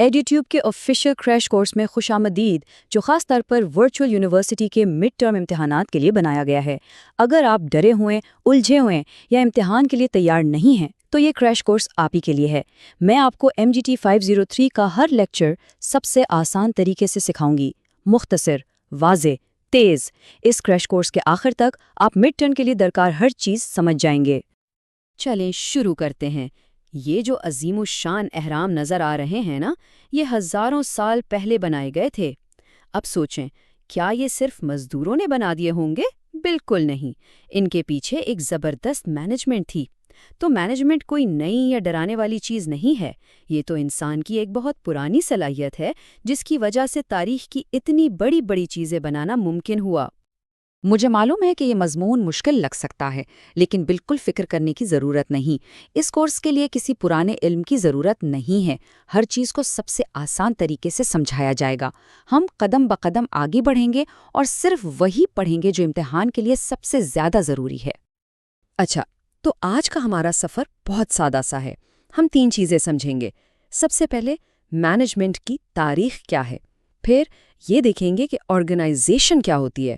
ایڈیٹیوب کے official crash course میں خوش آمدید، جو خاص طور پر ورچوئل یونیورسٹی کے مڈ ٹرم امتحانات کے لیے بنایا گیا ہے۔ اگر آپ ڈرے ہوئے، الجھے ہوئے یا امتحان کے لیے تیار نہیں ہیں تو یہ کریش کورس آپ ہی کے لیے ہے۔ میں آپ کو MGT 503 کا ہر لیکچر سب سے آسان طریقے سے سکھاؤں گی، مختصر، واضح، تیز۔ اس کریش کورس کے آخر تک آپ مڈ ٹرم کے لیے درکار ہر چیز سمجھ جائیں گے۔ چلیں شروع کرتے ہیں۔ یہ جو عظیم الشان اہرام نظر آ رہے ہیں نا، یہ ہزاروں سال پہلے بنائے گئے تھے۔ اب سوچیں، کیا یہ صرف مزدوروں نے بنا دیے ہوں گے؟ بالکل نہیں، ان کے پیچھے ایک زبردست مینجمنٹ تھی۔ تو مینجمنٹ کوئی نئی یا ڈرانے والی چیز نہیں ہے، یہ تو انسان کی ایک بہت پرانی صلاحیت ہے جس کی وجہ سے تاریخ کی اتنی بڑی بڑی چیزیں بنانا ممکن ہوا۔ مجھے معلوم ہے کہ یہ مضمون مشکل لگ سکتا ہے، لیکن بالکل فکر کرنے کی ضرورت نہیں۔ اس کورس کے لیے کسی پرانے علم کی ضرورت نہیں ہے۔ ہر چیز کو سب سے آسان طریقے سے سمجھایا جائے گا۔ ہم قدم بقدم آگے بڑھیں گے اور صرف وہی پڑھیں گے جو امتحان کے لیے سب سے زیادہ ضروری ہے۔ اچھا، تو آج کا ہمارا سفر بہت سادہ سا ہے۔ ہم 3 چیزیں سمجھیں گے۔ سب سے پہلے مینجمنٹ کی تاریخ کیا ہے، پھر یہ دیکھیں گے کہ آرگنائزیشن کیا ہوتی ہے،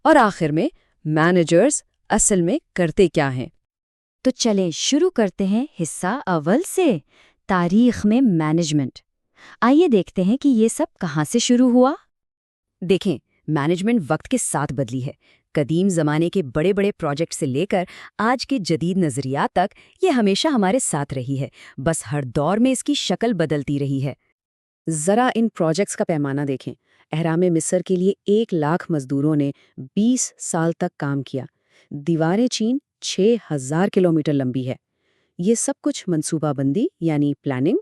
اور آخر میں مینیجرز اصل میں کرتے کیا ہیں۔ تو چلیں شروع کرتے ہیں حصہ اول سے، تاریخ میں مینجمنٹ۔ آئیے دیکھتے ہیں کہ یہ سب کہاں سے شروع ہوا۔ دیکھیں، مینجمنٹ وقت کے ساتھ بدلی ہے۔ قدیم زمانے کے بڑے بڑے پروجیکٹ سے لے کر آج کے جدید نظریات تک یہ ہمیشہ ہمارے ساتھ رہی ہے، بس ہر دور میں اس کی شکل بدلتی رہی ہے۔ ذرا ان پروجیکٹس کا پیمانہ دیکھیں۔ اہرام مصر کے لیے 1,00,000 مزدوروں نے 20 سال تک کام کیا۔ دیواریں چین 6,000 کلومیٹر لمبی ہے۔ یہ سب کچھ منصوبہ بندی یعنی پلاننگ،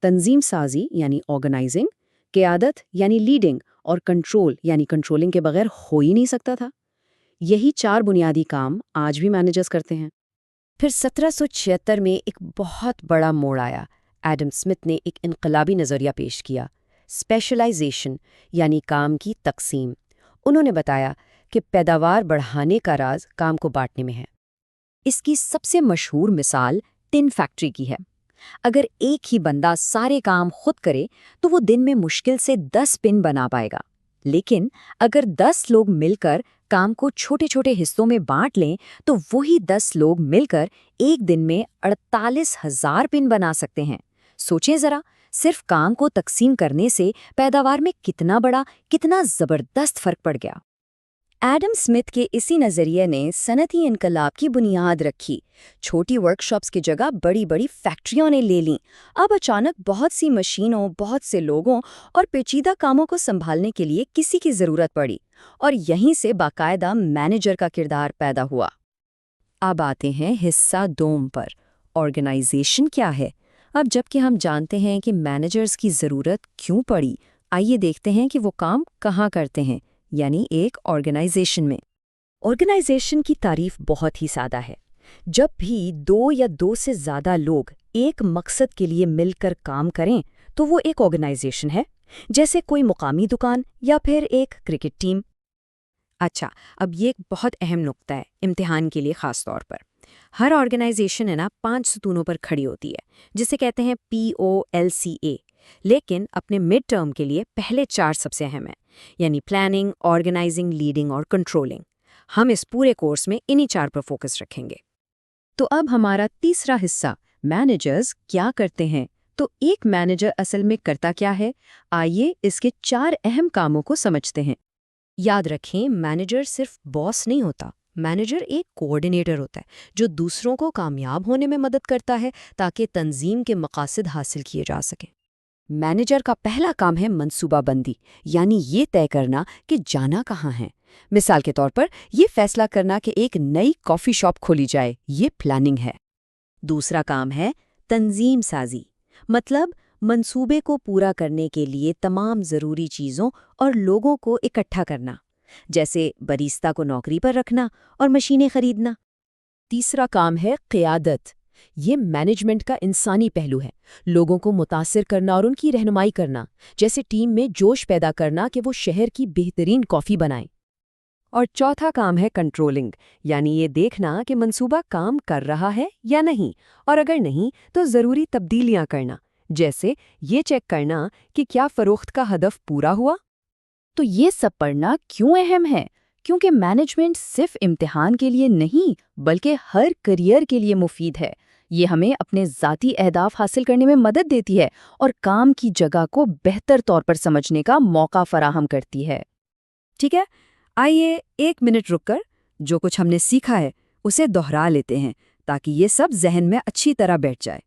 تنظیم سازی یعنی آرگنائزنگ، قیادت یعنی لیڈنگ، اور کنٹرول یعنی کنٹرولنگ کے بغیر ہو ہی نہیں سکتا تھا۔ یہی 4 بنیادی کام آج بھی مینیجرز کرتے ہیں۔ پھر 1776 میں ایک بہت بڑا موڑ آیا۔ ایڈم اسمتھ نے ایک انقلابی نظریہ پیش کیا، اسپیشلائزیشن یعنی کام کی تقسیم۔ انہوں نے بتایا کہ پیداوار بڑھانے کا راز کام کو بانٹنے میں ہے۔ اس کی سب سے مشہور مثال ٹن فیکٹری کی ہے۔ اگر ایک ہی بندہ سارے کام خود کرے تو وہ دن میں مشکل سے 10 پن بنا پائے گا، لیکن اگر 10 لوگ مل کر کام کو چھوٹے چھوٹے حصوں میں بانٹ لیں تو وہی 10 لوگ مل کر ایک دن میں 48,000 پن بنا سکتے ہیں۔ سوچیں ذرا، صرف کام کو تقسیم کرنے سے پیداوار میں کتنا بڑا، کتنا زبردست فرق پڑ گیا۔ ایڈم اسمتھ کے اسی نظریے نے صنعتی انقلاب کی بنیاد رکھی۔ چھوٹی ورکشاپس کی جگہ بڑی بڑی فیکٹریوں نے لے لیں۔ اب اچانک بہت سی مشینوں، بہت سے لوگوں اور پیچیدہ کاموں کو سنبھالنے کے لیے کسی کی ضرورت پڑی، اور یہیں سے باقاعدہ مینیجر کا کردار پیدا ہوا۔ اب آتے ہیں حصہ دوم پر، آرگنائزیشن کیا ہے۔ اب جب کہ ہم جانتے ہیں کہ مینیجرز کی ضرورت کیوں پڑی، آئیے دیکھتے ہیں کہ وہ کام کہاں کرتے ہیں، یعنی ایک آرگنائزیشن میں۔ آرگنائزیشن کی تعریف بہت ہی سادہ ہے۔ جب بھی 2 یا 2 سے زیادہ لوگ ایک مقصد کے لیے مل کر کام کریں تو وہ ایک آرگنائزیشن ہے، جیسے کوئی مقامی دکان یا پھر ایک کرکٹ ٹیم۔ اچھا، اب یہ ایک بہت اہم نقطہ ہے امتحان کے لیے خاص طور پر۔ ہر آرگنائزیشن 5 ستونوں پر کھڑی ہوتی ہے، جسے کہتے ہیں POLCA، لیکن اپنے مڈ ٹرم کے لیے پہلے 4 سب سے اہم ہیں، یعنی پلاننگ، آرگنائزنگ، لیڈنگ اور کنٹرولنگ۔ ہم اس پورے کورس میں انہی 4 پر فوکس رکھیں گے۔ تو اب ہمارا تیسرا حصہ، مینیجرز کیا کرتے ہیں۔ تو ایک مینیجر اصل میں کرتا کیا ہے؟ آئیے اس کے 4 اہم کاموں کو سمجھتے ہیں۔ یاد رکھیں، مینیجر صرف باس نہیں ہوتا، مینیجر ایک کوآرڈینیٹر ہوتا ہے جو دوسروں کو کامیاب ہونے میں مدد کرتا ہے تاکہ تنظیم کے مقاصد حاصل کیے جا سکیں۔ مینیجر کا پہلا کام ہے منصوبہ بندی، یعنی یہ طے کرنا کہ جانا کہاں ہے۔ مثال کے طور پر یہ فیصلہ کرنا کہ ایک نئی کافی شاپ کھولی جائے، یہ پلاننگ ہے۔ دوسرا کام ہے تنظیم سازی، مطلب منصوبے کو پورا کرنے کے لیے تمام ضروری چیزوں اور لوگوں کو اکٹھا کرنا، جیسے بریستا کو نوکری پر رکھنا اور مشینیں خریدنا۔ تیسرا کام ہے قیادت۔ یہ مینجمنٹ کا انسانی پہلو ہے، لوگوں کو متاثر کرنا اور ان کی رہنمائی کرنا، جیسے ٹیم میں جوش پیدا کرنا کہ وہ شہر کی بہترین کافی بنائیں۔ اور چوتھا کام ہے کنٹرولنگ، یعنی یہ دیکھنا کہ منصوبہ کام کر رہا ہے یا نہیں، اور اگر نہیں تو ضروری تبدیلیاں کرنا، جیسے یہ چیک کرنا کہ کیا فروخت کا ہدف پورا ہوا۔ تو یہ سب پڑھنا کیوں اہم ہے؟ کیونکہ مینجمنٹ صرف امتحان کے لیے نہیں بلکہ ہر کریئر کے لیے مفید ہے۔ یہ ہمیں اپنے ذاتی اہداف حاصل کرنے میں مدد دیتی ہے اور کام کی جگہ کو بہتر طور پر سمجھنے کا موقع فراہم کرتی ہے۔ ٹھیک ہے، آئیے 1 منٹ رک کر جو کچھ ہم نے سیکھا ہے اسے دہرا لیتے ہیں تاکہ یہ سب ذہن میں اچھی طرح بیٹھ جائے۔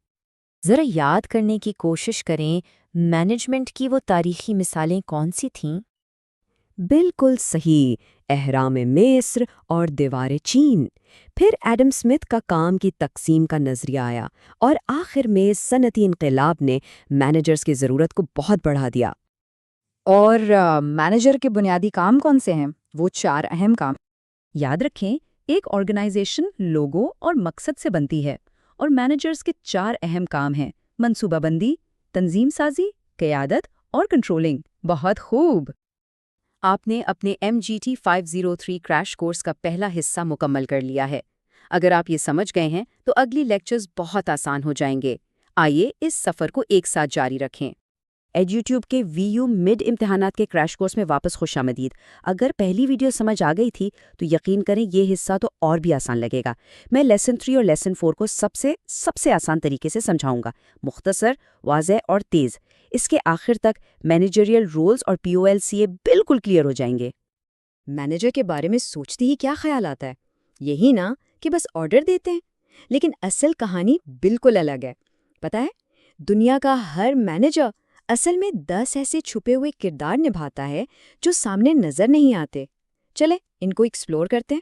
ذرا یاد کرنے کی کوشش کریں، مینجمنٹ کی وہ تاریخی مثالیں کون سی تھیں؟ بالکل صحیح، اہرام مصر اور دیوار چین۔ پھر ایڈم اسمتھ کا کام کی تقسیم کا نظریہ آیا اور آخر میں صنعتی انقلاب نے مینیجرز کی ضرورت کو بہت بڑھا دیا۔ اور مینیجر کے بنیادی کام کون سے ہیں؟ وہ 4 اہم کام۔ یاد رکھیں، ایک آرگنائزیشن لوگوں اور مقصد سے بنتی ہے اور مینیجرز کے 4 اہم کام ہیں: منصوبہ بندی، تنظیم سازی، قیادت اور کنٹرولنگ۔ بہت خوب! آپ نے اپنے MGT 503 کریش کورس کا پہلا حصہ مکمل کر لیا ہے۔ اگر آپ یہ سمجھ گئے ہیں تو اگلی لیکچرز بہت آسان ہو جائیں گے۔ آئیے اس سفر کو ایک ساتھ جاری رکھیں۔ ایڈیوٹیوب کے VU مڈ امتحانات کے کریش کورس میں واپس خوش آمدید۔ اگر پہلی ویڈیو سمجھ آ گئی تھی تو یقین کریں یہ حصہ تو اور بھی آسان لگے گا۔ میں لیسن 3 اور لیسن 4 کو سب سے آسان طریقے سے سمجھاؤں گا، مختصر، واضح اور تیز۔ اس کے آخر تک مینیجریل رولز اور POLCA بالکل کلیئر ہو جائیں گے۔ مینیجر کے بارے میں سوچتے ہی کیا خیال آتا ہے؟ یہی نا کہ بس آرڈر دیتے ہیں، لیکن اصل کہانی بالکل الگ ہے۔ پتہ ہے، دنیا کا ہر مینیجر اصل میں 10 ایسے چھپے ہوئے کردار نبھاتا ہے جو سامنے نظر نہیں آتے۔ چلیں ان کو ایکسپلور کرتے ہیں۔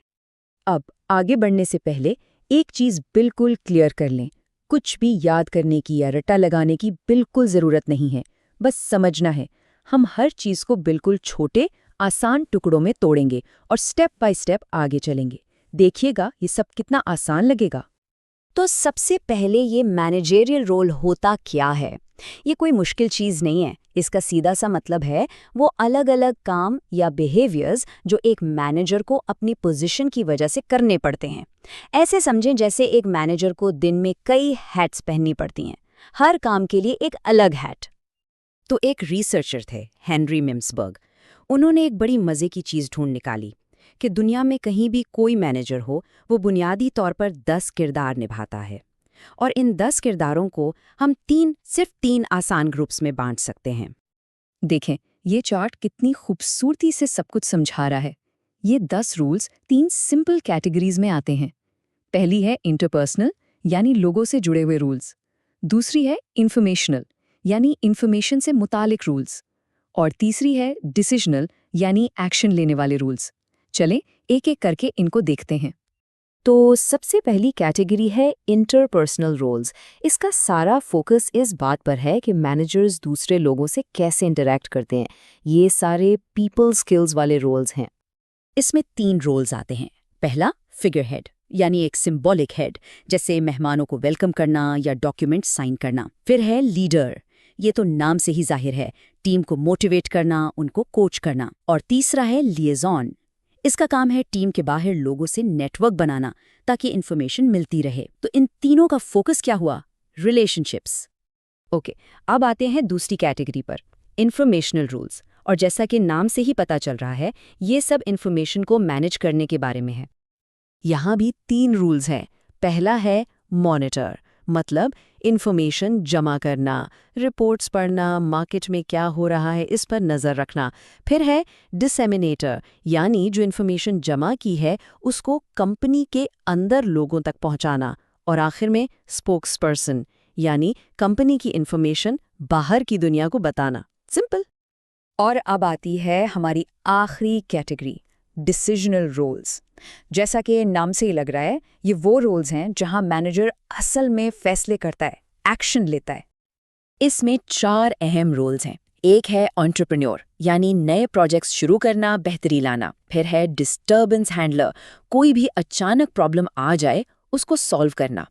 اب آگے بڑھنے سے پہلے ایک چیز بالکل کلیئر کر لیں، کچھ بھی یاد کرنے کی یا رٹا لگانے کی بالکل ضرورت نہیں ہے، بس سمجھنا ہے۔ ہم ہر چیز کو بالکل چھوٹے، آسان ٹکڑوں میں توڑیں گے اور سٹیپ بائی سٹیپ آگے چلیں گے۔ دیکھیے گا یہ سب کتنا آسان لگے گا۔ تو سب سے پہلے یہ مینیجریل رول ہوتا کیا ہے؟ یہ کوئی مشکل چیز نہیں ہے۔ اس کا سیدھا سا مطلب ہے وہ الگ الگ کام یا بیہیویئرز جو ایک مینیجر کو اپنی پوزیشن کی وجہ سے کرنے پڑتے ہیں۔ ایسے سمجھیں جیسے ایک مینیجر کو دن میں کئی ہیٹس پہننی پڑتی ہیں، ہر کام کے لیے ایک الگ ہیٹ۔ تو ایک ریسرچر تھے، ہینری ممسبرگ۔ انہوں نے ایک بڑی مزے کی چیز ڈھونڈ نکالی کہ دنیا میں کہیں بھی کوئی مینیجر ہو، وہ بنیادی طور پر 10 کردار نبھاتا ہے، اور ان 10 کرداروں کو ہم صرف 3 آسان گروپس میں بانٹ سکتے ہیں۔ دیکھیں یہ چارٹ کتنی خوبصورتی سے سب کچھ سمجھا رہا ہے۔ یہ 10 رولز 3 سمپل کیٹیگریز میں آتے ہیں۔ پہلی ہے انٹرپرسنل، یعنی لوگوں سے جڑے ہوئے رولز۔ دوسری ہے انفارمیشنل، یعنی انفارمیشن سے متعلق رولز۔ اور تیسری ہے ڈیسیژنل، یعنی ایکشن لینے والے رولز۔ چلیں ایک ایک کر کے ان کو دیکھتے ہیں۔ تو سب سے پہلی کیٹیگری ہے انٹرپرسنل رولز۔ اس کا سارا فوکس اس بات پر ہے کہ مینیجرز دوسرے لوگوں سے کیسے انٹریکٹ کرتے ہیں۔ یہ سارے پیپل سکلز والے رولز ہیں۔ اس میں 3 رولز آتے ہیں۔ پہلا فگر ہیڈ، یعنی ایک سمبولک ہیڈ، جیسے مہمانوں کو ویلکم کرنا یا ڈاکیومنٹ سائن کرنا۔ پھر ہے لیڈر، یہ تو نام سے ہی ظاہر ہے، ٹیم کو موٹیویٹ کرنا، ان کو کوچ کرنا۔ اور تیسرا ہے لیزون، اس کا کام ہے ٹیم کے باہر لوگوں سے نیٹ ورک بنانا تاکہ انفارمیشن ملتی رہے۔ تو ان تینوں کا فوکس کیا ہوا؟ Relation ships. اوکے، اب آتے ہیں دوسری کیٹیگری پر، انفارمیشنل رولز۔ اور جیسا کہ نام سے ہی پتہ چل رہا ہے، یہ سب انفارمیشن کو مینیج کرنے کے بارے میں ہے۔ یہاں بھی 3 رولز ہیں۔ پہلا ہے مانیٹر، مطلب انفارمیشن جمع کرنا، رپورٹس پڑھنا، مارکیٹ میں کیا ہو رہا ہے اس پر نظر رکھنا۔ پھر ہے ڈسیمینیٹر، یعنی جو انفارمیشن جمع کی ہے اس کو کمپنی کے اندر لوگوں تک پہنچانا۔ اور آخر میں اسپوکس پرسن، یعنی کمپنی کی انفارمیشن باہر کی دنیا کو بتانا۔ سمپل۔ اور اب آتی ہے ہماری آخری کیٹیگری، ڈیسیژنل رولز۔ جیسا کہ نام سے ہی لگ رہا ہے، یہ وہ رولز ہیں جہاں مینیجر اصل میں فیصلے کرتا ہے، ایکشن لیتا ہے۔ اس میں 4 اہم رولز ہیں۔ ایک ہے انٹرپرینیور، یعنی نئے پروجیکٹس شروع کرنا، بہتری لانا۔ پھر ہے ڈسٹربنس ہینڈلر، کوئی بھی اچانک پرابلم آ جائے اس کو سالو کرنا۔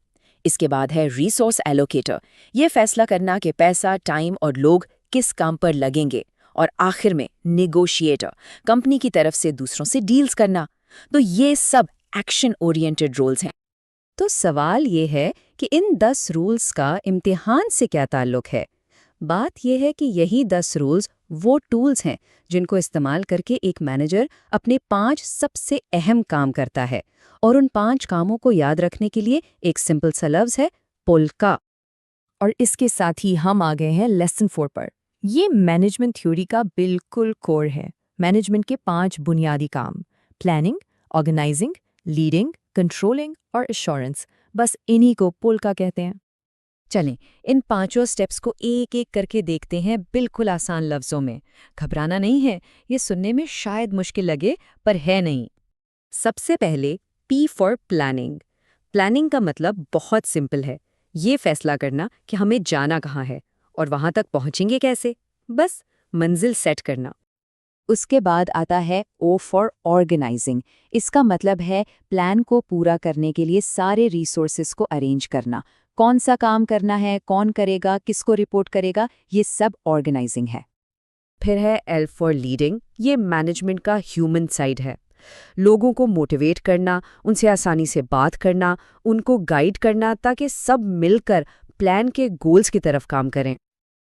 اس کے بعد ہے ریسورس ایلوکیٹر، یہ فیصلہ کرنا کہ پیسہ، ٹائم اور لوگ کس کام پر لگیں گے۔ اور آخر میں نیگوشیٹر، کمپنی کی طرف سے دوسروں سے ڈیلز کرنا۔ تو یہ سب ایکشن اورینٹڈ رولز ہیں۔ تو سوال یہ ہے کہ ان 10 رولز کا امتحان سے کیا تعلق ہے؟ بات یہ ہے کہ یہی 10 رولز وہ ٹولز ہیں جن کو استعمال کر کے ایک مینیجر اپنے 5 سب سے اہم کام کرتا ہے، اور ان 5 کاموں کو یاد رکھنے کے لیے ایک سمپل سا لفظ ہے پولکا۔ اور اس کے ساتھ ہی ہم آ گئے ہیں لیسن 4 پر۔ یہ مینجمنٹ تھیوری کا بالکل کور ہے۔ مینجمنٹ کے 5 بنیادی کام: پلاننگ، آرگنائزنگ، لیڈنگ، کنٹرولنگ اور ایشورنس، بس انہی کو پولکا کہتے ہیں۔ چلیں ان 5 سٹیپس کو ایک ایک کر کے دیکھتے ہیں، بالکل آسان لفظوں میں۔ گھبرانا نہیں ہے، یہ سننے میں شاید مشکل لگے پر ہے نہیں۔ سب سے پہلے پی فار پلاننگ۔ پلاننگ کا مطلب بہت سمپل ہے، یہ فیصلہ کرنا کہ ہمیں جانا کہاں ہے اور وہاں تک پہنچیں گے کیسے، بس منزل سیٹ کرنا۔ اس کے بعد آتا ہے او فار آرگنائزنگ۔ اس کا مطلب ہے پلان کو پورا کرنے کے لیے سارے ریسورسز کو ارینج کرنا، کون سا کام کرنا ہے، کون کرے گا، کس کو رپورٹ کرے گا، یہ سب آرگنائزنگ ہے۔ پھر ہے ایل فار لیڈنگ۔ یہ مینجمنٹ کا ہیومن سائیڈ ہے، لوگوں کو موٹیویٹ کرنا، ان سے آسانی سے بات کرنا، ان کو گائیڈ کرنا تاکہ سب مل کر پلان کے گولز کی طرف کام کریں۔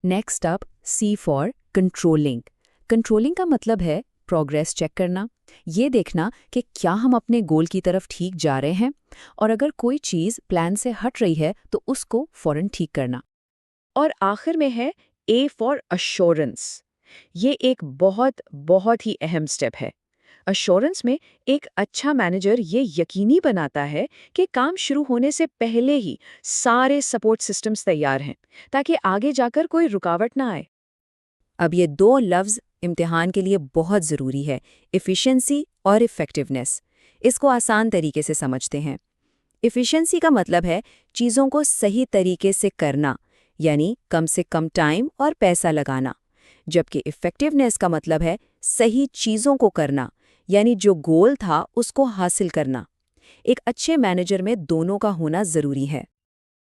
Next up C for controlling. Controlling کا مطلب ہے پروگریس چیک کرنا، یہ دیکھنا کہ کیا ہم اپنے گول کی طرف ٹھیک جا رہے ہیں، اور اگر کوئی چیز پلان سے ہٹ رہی ہے تو اس کو فوراً ٹھیک کرنا۔ اور آخر میں ہے اے فار ایشورنس۔ یہ ایک بہت ہی اہم سٹیپ ہے۔ ایشورنس میں ایک اچھا مینیجر یہ یقینی بناتا ہے کہ کام شروع ہونے سے پہلے ہی سارے سپورٹ سسٹمز تیار ہیں تاکہ آگے جا کر کوئی رکاوٹ نہ آئے۔ اب یہ 2 لفظ امتحان کے لیے بہت ضروری ہے، ایفیشنسی اور ایفیکٹیونیس۔ اس کو آسان طریقے سے سمجھتے ہیں۔ ایفیشنسی کا مطلب ہے چیزوں کو صحیح طریقے سے کرنا، یعنی کم سے کم ٹائم اور پیسہ لگانا، جبکہ ایفیکٹیونیس کا مطلب ہے صحیح چیزوں کو کرنا، یعنی جو گول تھا اس کو حاصل کرنا۔ ایک اچھے مینیجر میں دونوں کا ہونا ضروری ہے۔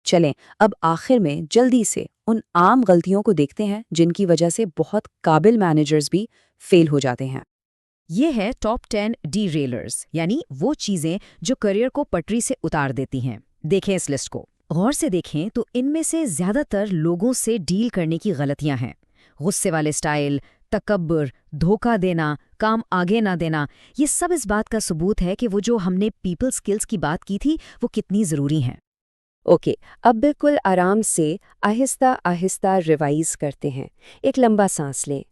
چلیں اب آخر میں جلدی سے ان عام غلطیوں کو دیکھتے ہیں جن کی وجہ سے بہت قابل مینیجرز بھی فیل ہو جاتے ہیں۔ یہ ہے ٹاپ 10 ڈی ریلرز، یعنی وہ چیزیں جو کریئر کو پٹری سے اتار دیتی ہیں۔ دیکھیں اس لسٹ کو غور سے، دیکھیں تو ان میں سے زیادہ تر لوگوں سے ڈیل کرنے کی غلطیاں ہیں۔ غصے والے سٹائل، تکبر، دھوکہ دینا، کام آگے نہ دینا، یہ سب اس بات کا ثبوت ہے کہ وہ جو ہم نے پیپل سکلز کی بات کی تھی وہ کتنی ضروری ہیں۔ اوکے، اب بالکل آرام سے آہستہ آہستہ ریوائز کرتے ہیں۔ ایک لمبا سانس لیں۔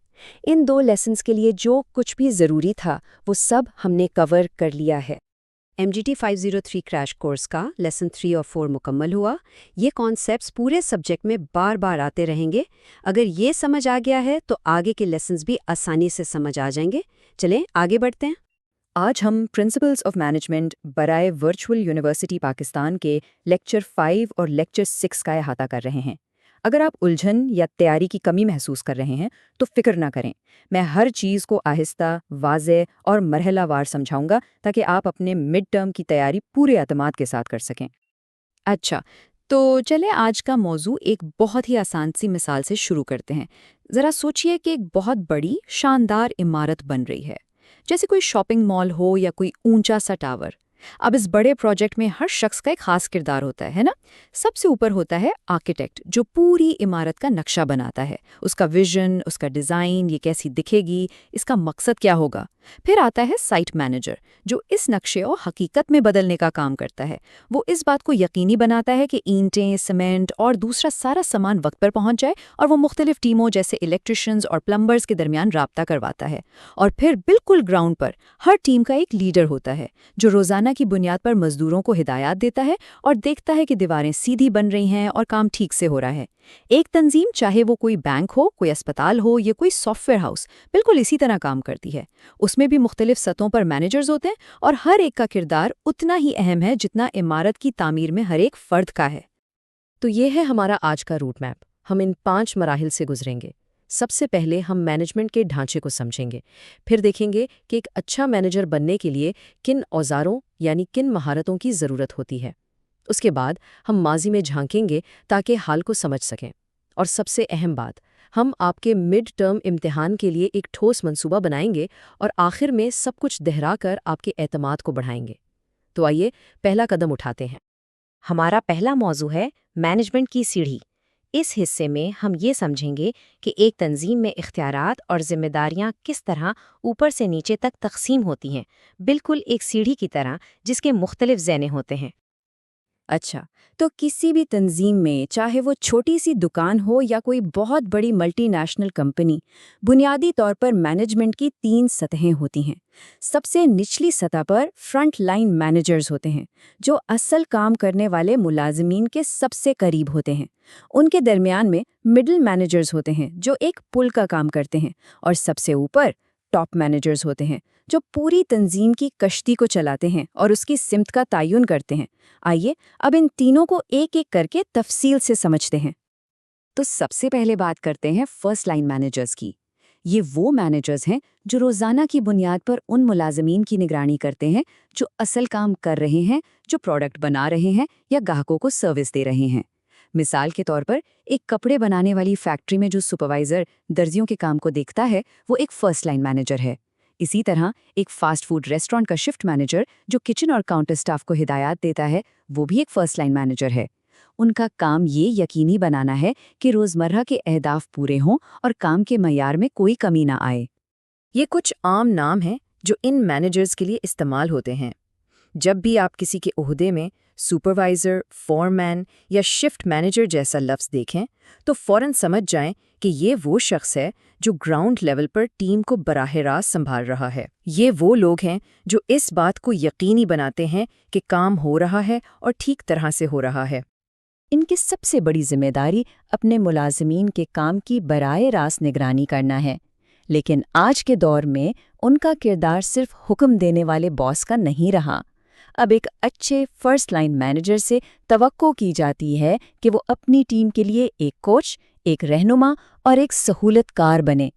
ان 2 لیسنز کے لیے جو کچھ بھی ضروری تھا وہ سب ہم نے کور کر لیا ہے۔ MGT 503 کریش کورس کا لیسن 3 اور 4 مکمل ہوا۔ یہ کانسیپٹس پورے سبجیکٹ میں بار بار آتے رہیں گے۔ اگر یہ سمجھ آ گیا ہے تو آگے کے لیسنز بھی آسانی سے سمجھ آ جائیں گے۔ چلیں آگے بڑھتے ہیں۔ آج ہم پرنسپلز آف مینجمنٹ برائے ورچوئل یونیورسٹی پاکستان کے لیکچر 5 اور لیکچر 6 کا احاطہ کر رہے ہیں۔ اگر آپ الجھن یا تیاری کی کمی محسوس کر رہے ہیں تو فکر نہ کریں، میں ہر چیز کو آہستہ، واضح اور مرحلہ وار سمجھاؤں گا تاکہ آپ اپنے مڈ ٹرم کی تیاری پورے اعتماد کے ساتھ کر سکیں۔ اچھا، تو چلیں آج کا موضوع ایک بہت ہی آسان سی مثال سے شروع کرتے ہیں۔ ذرا سوچئے کہ ایک بہت بڑی شاندار عمارت بن رہی ہے، جیسے کوئی شاپنگ مال ہو یا کوئی اونچا سا ٹاور۔ اب اس بڑے پروجیکٹ میں ہر شخص کا ایک خاص کردار ہوتا ہے نا؟ سب سے اوپر ہوتا ہے آرکیٹیکٹ، جو پوری عمارت کا نقشہ بناتا ہے، اس کا ویژن، اس کا ڈیزائن، یہ کیسی دکھے گی، اس کا مقصد کیا ہوگا۔ پھر آتا ہے سائٹ مینیجر، جو اس نقشے کو حقیقت میں بدلنے کا کام کرتا ہے۔ وہ اس بات کو یقینی بناتا ہے کہ اینٹیں، سیمنٹ اور دوسرا سارا سامان وقت پر پہنچ جائے، اور وہ مختلف ٹیموں جیسے الیکٹریشینز اور پلمبرز کے درمیان رابطہ کرواتا ہے۔ اور پھر بالکل گراؤنڈ پر ہر ٹیم کا ایک لیڈر ہوتا ہے، جو روزانہ کی بنیاد پر مزدوروں کو ہدایات دیتا ہے اور دیکھتا ہے کہ دیواریں سیدھی بن رہی ہیں اور کام ٹھیک سے ہو رہا ہے۔ ایک تنظیم، چاہے وہ کوئی بینک ہو، کوئی اسپتال ہو یا کوئی سافٹ ویئر ہاؤس، بالکل اسی طرح کام کرتی ہے۔ اس میں بھی مختلف سطحوں پر مینیجرز ہوتے ہیں، اور ہر ایک کا کردار اتنا ہی اہم ہے جتنا عمارت کی تعمیر میں ہر ایک فرد کا ہے۔ تو یہ ہے ہمارا آج کا روٹ میپ۔ ہم ان 5 مراحل سے گزریں گے۔ سب سے پہلے ہم مینجمنٹ کے ڈھانچے کو سمجھیں گے، پھر دیکھیں گے کہ ایک اچھا مینیجر بننے کے لیے کن اوزاروں یعنی کن مہارتوں کی ضرورت ہوتی ہے۔ اس کے بعد ہم ماضی میں جھانکیں گے تاکہ حال کو سمجھ سکیں، اور سب سے اہم بات، ہم آپ کے مڈ ٹرم امتحان کے لیے ایک ٹھوس منصوبہ بنائیں گے اور آخر میں سب کچھ دہرا کر آپ کے اعتماد کو بڑھائیں گے۔ تو آئیے پہلا قدم اٹھاتے ہیں۔ ہمارا پہلا موضوع ہے مینجمنٹ کی سیڑھی۔ اس حصے میں ہم یہ سمجھیں گے کہ ایک تنظیم میں اختیارات اور ذمہ داریاں کس طرح اوپر سے نیچے تک تقسیم ہوتی ہیں، بالکل ایک سیڑھی کی طرح جس کے مختلف زینے ہوتے ہیں۔ اچھا، تو کسی بھی تنظیم میں، چاہے وہ چھوٹی سی دکان ہو یا کوئی بہت بڑی ملٹی نیشنل کمپنی، بنیادی طور پر مینجمنٹ کی 3 سطحیں ہوتی ہیں۔ سب سے نچلی سطح پر فرنٹ لائن مینیجرز ہوتے ہیں، جو اصل کام کرنے والے ملازمین کے سب سے قریب ہوتے ہیں۔ ان کے درمیان میں مڈل مینیجرز ہوتے ہیں، جو ایک پل کا کام کرتے ہیں، اور سب سے اوپر ٹاپ مینیجرز ہوتے ہیں، جو پوری تنظیم کی کشتی کو چلاتے ہیں اور اس کی سمت کا تعین کرتے ہیں۔ آئیے اب ان تینوں کو ایک ایک کر کے تفصیل سے سمجھتے ہیں۔ تو سب سے پہلے بات کرتے ہیں فرسٹ لائن مینیجرز کی۔ یہ وہ مینیجرز ہیں جو روزانہ کی بنیاد پر ان ملازمین کی نگرانی کرتے ہیں جو اصل کام کر رہے ہیں، جو پروڈکٹ بنا رہے ہیں یا گاہکوں کو سروس دے رہے ہیں۔ مثال کے طور پر ایک کپڑے بنانے والی فیکٹری میں جو سپروائزر درزیوں کے کام کو دیکھتا ہے، وہ ایک فرسٹ لائن مینیجر ہے۔ اسی طرح ایک فاسٹ فوڈ ریسٹورانٹ کا شفٹ مینیجر جو کچن اور کاؤنٹر سٹاف کو ہدایات دیتا ہے، وہ بھی ایک فرسٹ لائن مینیجر ہے۔ ان کا کام یہ یقینی بنانا ہے کہ روزمرہ کے اہداف پورے ہوں اور کام کے معیار میں کوئی کمی نہ آئے۔ یہ کچھ عام نام ہیں جو ان مینیجرز کے لیے استعمال ہوتے ہیں۔ جب بھی آپ کسی کے عہدے میں سپروائزر، فورمین یا شفٹ مینیجر جیسا لفظ دیکھیں تو فوراً سمجھ جائیں کہ یہ وہ شخص ہے جو گراؤنڈ لیول پر ٹیم کو براہ راست سنبھال رہا ہے۔ یہ وہ لوگ ہیں جو اس بات کو یقینی بناتے ہیں کہ کام ہو رہا ہے اور ٹھیک طرح سے ہو رہا ہے۔ ان کی سب سے بڑی ذمہ داری اپنے ملازمین کے کام کی براہ راست نگرانی کرنا ہے، لیکن آج کے دور میں ان کا کردار صرف حکم دینے والے باس کا نہیں رہا۔ اب ایک اچھے فرسٹ لائن مینیجر سے توقع کی جاتی ہے کہ وہ اپنی ٹیم کے لیے ایک کوچ، ایک رہنما اور ایک سہولت کار بنے۔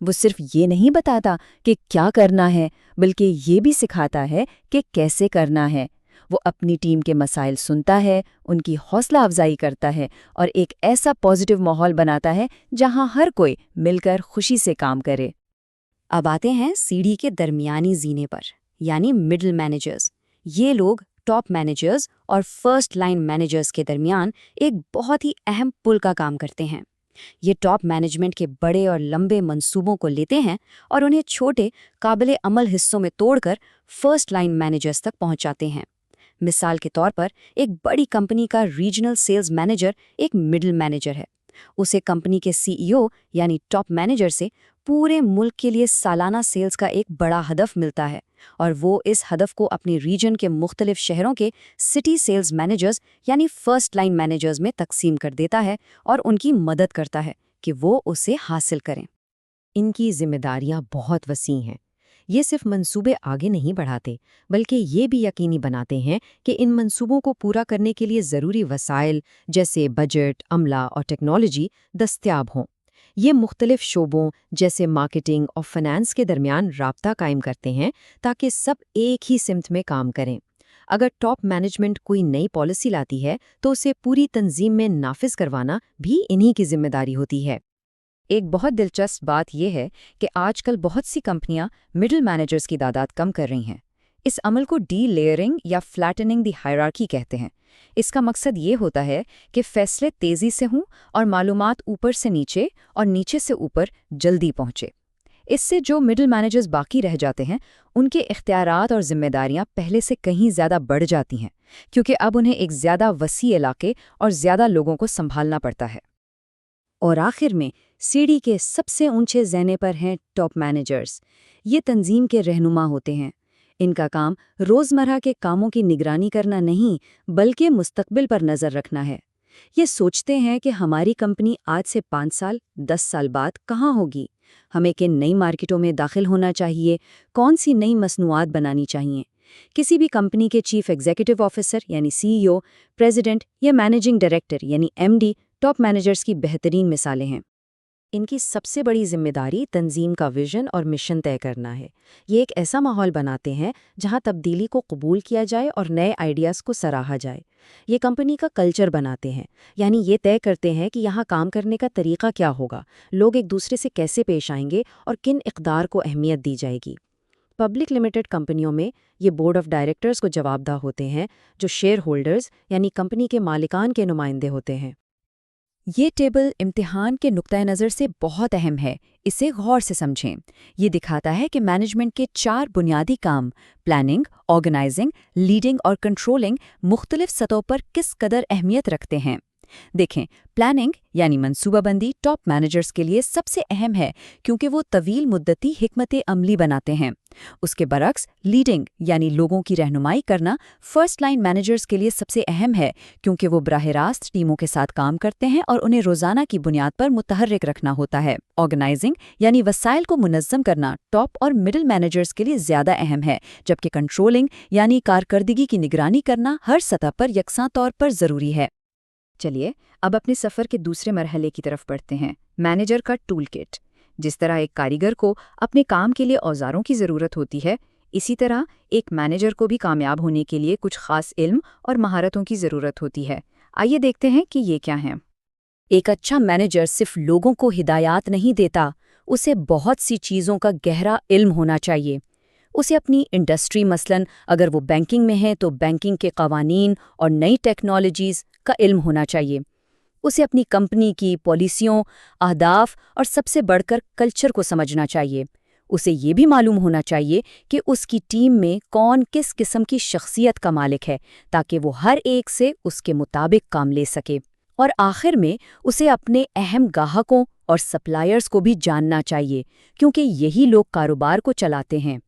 وہ صرف یہ نہیں بتاتا کہ کیا کرنا ہے، بلکہ یہ بھی سکھاتا ہے کہ کیسے کرنا ہے۔ وہ اپنی ٹیم کے مسائل سنتا ہے، ان کی حوصلہ افزائی کرتا ہے اور ایک ایسا پازیٹیو ماحول بناتا ہے جہاں ہر کوئی مل کر خوشی سے کام کرے۔ اب آتے ہیں سیڑھی کے درمیانی زینے پر، یعنی مڈل مینیجرز۔ یہ لوگ ٹاپ مینیجرز اور فرسٹ لائن مینیجرز کے درمیان ایک بہت ہی اہم پل کا کام کرتے ہیں۔ یہ ٹاپ مینجمنٹ کے بڑے اور لمبے منصوبوں کو لیتے ہیں اور انہیں چھوٹے قابل عمل حصوں میں توڑ کر فرسٹ لائن مینیجرز تک پہنچاتے ہیں۔ مثال کے طور پر ایک بڑی کمپنی کا ریجنل سیلز مینیجر ایک مڈل مینیجر ہے۔ اسے کمپنی کے CEO یعنی ٹاپ مینیجر سے پورے ملک کے لیے سالانہ سیلز کا ایک بڑا ہدف ملتا ہے، اور وہ اس ہدف کو اپنی ریجن کے مختلف شہروں کے سٹی سیلز مینیجرز یعنی فرسٹ لائن مینیجرز میں تقسیم کر دیتا ہے اور ان کی مدد کرتا ہے کہ وہ اسے حاصل کریں۔ ان کی ذمہ داریاں بہت وسیع ہیں۔ یہ صرف منصوبے آگے نہیں بڑھاتے، بلکہ یہ بھی یقینی بناتے ہیں کہ ان منصوبوں کو پورا کرنے کے لیے ضروری وسائل جیسے بجٹ، عملہ اور ٹیکنالوجی دستیاب ہوں۔ یہ مختلف شعبوں جیسے مارکیٹنگ اور فنانس کے درمیان رابطہ قائم کرتے ہیں تاکہ سب ایک ہی سمت میں کام کریں۔ اگر ٹاپ مینجمنٹ کوئی نئی پالیسی لاتی ہے تو اسے پوری تنظیم میں نافذ کروانا بھی انہی کی ذمہ داری ہوتی ہے۔ ایک بہت دلچسپ بات یہ ہے کہ آج کل بہت سی کمپنیاں مڈل مینیجرز کی تعداد کم کر رہی ہیں۔ اس عمل کو ڈی لیئرنگ یا فلیٹننگ دی ہائرارکی کہتے ہیں۔ اس کا مقصد یہ ہوتا ہے کہ فیصلے تیزی سے ہوں اور معلومات اوپر سے نیچے اور نیچے سے اوپر جلدی پہنچے۔ اس سے جو مڈل مینیجرز باقی رہ جاتے ہیں، ان کے اختیارات اور ذمہ داریاں پہلے سے کہیں زیادہ بڑھ جاتی ہیں، کیونکہ اب انہیں ایک زیادہ وسیع علاقے اور زیادہ لوگوں کو سنبھالنا پڑتا ہے۔ اور آخر میں سیڑھی کے سب سے اونچے زینے پر ہیں ٹاپ مینیجرز۔ یہ تنظیم کے رہنما ہوتے ہیں۔ ان کا کام روزمرہ کے کاموں کی نگرانی کرنا نہیں، بلکہ مستقبل پر نظر رکھنا ہے۔ یہ سوچتے ہیں کہ ہماری کمپنی آج سے 5 سال، 10 سال بعد کہاں ہوگی، ہمیں کن نئی مارکیٹوں میں داخل ہونا چاہیے، کون سی نئی مصنوعات بنانی چاہیے۔ کسی بھی کمپنی کے چیف ایگزیکٹو آفیسر یعنی CEO، پریزیڈنٹ یا مینیجنگ ڈائریکٹر یعنی MD ٹاپ مینیجرز کی بہترین مثالیں ہیں۔ ان کی سب سے بڑی ذمہ داری تنظیم کا ویژن اور مشن طے کرنا ہے۔ یہ ایک ایسا ماحول بناتے ہیں جہاں تبدیلی کو قبول کیا جائے اور نئے آئیڈیاز کو سراہا جائے۔ یہ کمپنی کا کلچر بناتے ہیں، یعنی یہ طے کرتے ہیں کہ یہاں کام کرنے کا طریقہ کیا ہوگا، لوگ ایک دوسرے سے کیسے پیش آئیں گے اور کن اقدار کو اہمیت دی جائے گی۔ پبلک لمیٹڈ کمپنیوں میں یہ بورڈ آف ڈائریکٹرز کو جوابدہ ہوتے ہیں، جو شیئر ہولڈرز یعنی کمپنی کے مالکان کے نمائندے ہوتے ہیں۔ یہ ٹیبل امتحان کے نقطۂ نظر سے بہت اہم ہے، اسے غور سے سمجھیں۔ یہ دکھاتا ہے کہ مینجمنٹ کے 4 بنیادی کام پلاننگ، آرگنائزنگ، لیڈنگ اور کنٹرولنگ مختلف سطحوں پر کس قدر اہمیت رکھتے ہیں۔ دیکھیں، پلاننگ یعنی منصوبہ بندی ٹاپ مینیجرز کے لیے سب سے اہم ہے کیونکہ وہ طویل مدتی حکمت عملی بناتے ہیں۔ اس کے برعکس لیڈنگ یعنی لوگوں کی رہنمائی کرنا فرسٹ لائن مینیجرز کے لیے سب سے اہم ہے کیونکہ وہ براہ راست ٹیموں کے ساتھ کام کرتے ہیں اور انہیں روزانہ کی بنیاد پر متحرک رکھنا ہوتا ہے۔ آرگنائزنگ یعنی وسائل کو منظم کرنا ٹاپ اور مڈل مینیجرز کے لیے زیادہ اہم ہے، جبکہ کنٹرولنگ یعنی کارکردگی کی نگرانی کرنا ہر سطح پر یکساں طور پر ضروری ہے۔ چلیے اب اپنے سفر کے دوسرے مرحلے کی طرف بڑھتے ہیں، مینیجر کا ٹول کٹ۔ جس طرح ایک کاریگر کو اپنے کام کے لیے اوزاروں کی ضرورت ہوتی ہے، اسی طرح ایک مینیجر کو بھی کامیاب ہونے کے لیے کچھ خاص علم اور مہارتوں کی ضرورت ہوتی ہے۔ آئیے دیکھتے ہیں کہ یہ کیا ہیں۔ ایک اچھا مینیجر صرف لوگوں کو ہدایات نہیں دیتا، اسے بہت سی چیزوں کا گہرا علم ہونا چاہیے۔ اسے اپنی انڈسٹری مثلاً اگر وہ بینکنگ میں ہے تو بینکنگ کے قوانین اور نئی ٹیکنالوجیز کا علم ہونا چاہیے۔ اسے اپنی کمپنی کی پالیسیوں، اہداف اور سب سے بڑھ کر کلچر کو سمجھنا چاہیے۔ اسے یہ بھی معلوم ہونا چاہیے کہ اس کی ٹیم میں کون کس قسم کی شخصیت کا مالک ہے تاکہ وہ ہر ایک سے اس کے مطابق کام لے سکے۔ اور آخر میں اسے اپنے اہم گاہکوں اور سپلائرز کو بھی جاننا چاہیے کیونکہ یہی لوگ کاروبار کو چلاتے ہیں۔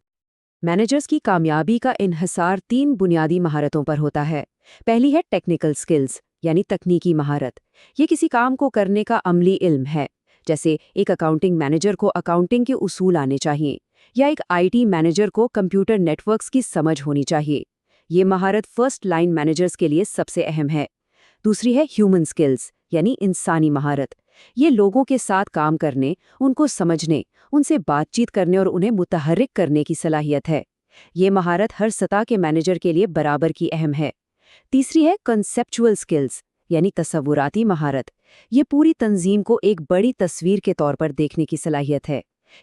مینیجرز کی کامیابی کا انحصار 3 بنیادی مہارتوں پر ہوتا ہے۔ پہلی ہے ٹیکنیکل سکلز یعنی تکنیکی مہارت۔ یہ کسی کام کو کرنے کا عملی علم ہے، جیسے ایک اکاؤنٹنگ مینیجر کو اکاؤنٹنگ کے اصول آنے چاہیے یا ایک IT مینیجر کو کمپیوٹر نیٹ ورکس کی سمجھ ہونی چاہیے۔ یہ مہارت فرسٹ لائن مینیجرز کے لیے سب سے اہم ہے۔ دوسری ہے ہیومن سکلز یعنی انسانی مہارت۔ یہ لوگوں کے ساتھ کام کرنے، ان کو سمجھنے، ان سے بات چیت کرنے اور انہیں متحرک کرنے کی صلاحیت ہے۔ یہ مہارت ہر سطح کے مینیجر کے لیے برابر کی اہم ہے۔ تیسری ہے کنسیپچول سکلز یعنی تصوراتی مہارت۔ یہ پوری تنظیم کو ایک بڑی تصویر کے طور پر دیکھنے کی صلاحیت ہے۔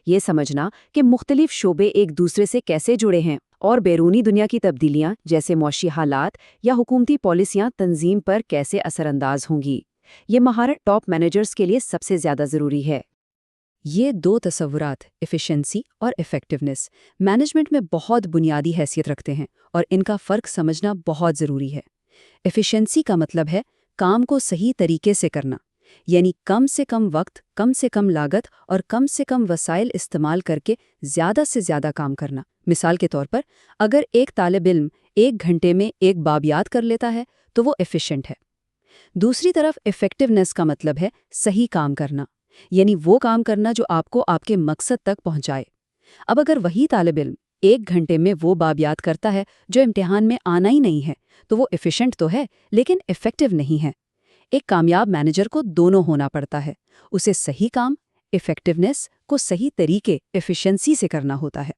یہ سمجھنا کہ مختلف شعبے ایک دوسرے سے کیسے جڑے ہیں اور بیرونی دنیا کی تبدیلیاں جیسے معاشی حالات یا حکومتی پالیسیاں تنظیم پر کیسے اثر انداز ہوں گی۔ یہ مہارت ٹاپ مینیجرز کے لیے سب سے زیادہ ضروری ہے۔ یہ 2 تصورات ایفیشنسی اور ایفیکٹونیس مینجمنٹ میں بہت بنیادی حیثیت رکھتے ہیں اور ان کا فرق سمجھنا بہت ضروری ہے۔ ایفیشنسی کا مطلب ہے کام کو صحیح طریقے سے کرنا، یعنی کم سے کم وقت، کم سے کم لاگت اور کم سے کم وسائل استعمال کر کے زیادہ سے زیادہ کام کرنا۔ مثال کے طور پر اگر ایک طالب علم 1 گھنٹے میں 1 باب یاد کر لیتا ہے تو وہ ایفیشنٹ ہے۔ دوسری طرف ایفیکٹونیس کا مطلب ہے صحیح کام کرنا، یعنی وہ کام کرنا جو آپ کو آپ کے مقصد تک پہنچائے۔ اب اگر وہی طالب علم 1 گھنٹے میں وہ باب یاد کرتا ہے جو امتحان میں آنا ہی نہیں ہے تو وہ ایفیشنٹ تو ہے لیکن ایفیکٹو نہیں ہے۔ ایک کامیاب مینیجر کو دونوں ہونا پڑتا ہے، اسے صحیح کام ایفیکٹونیس کو صحیح طریقے ایفیشنسی سے کرنا ہوتا ہے۔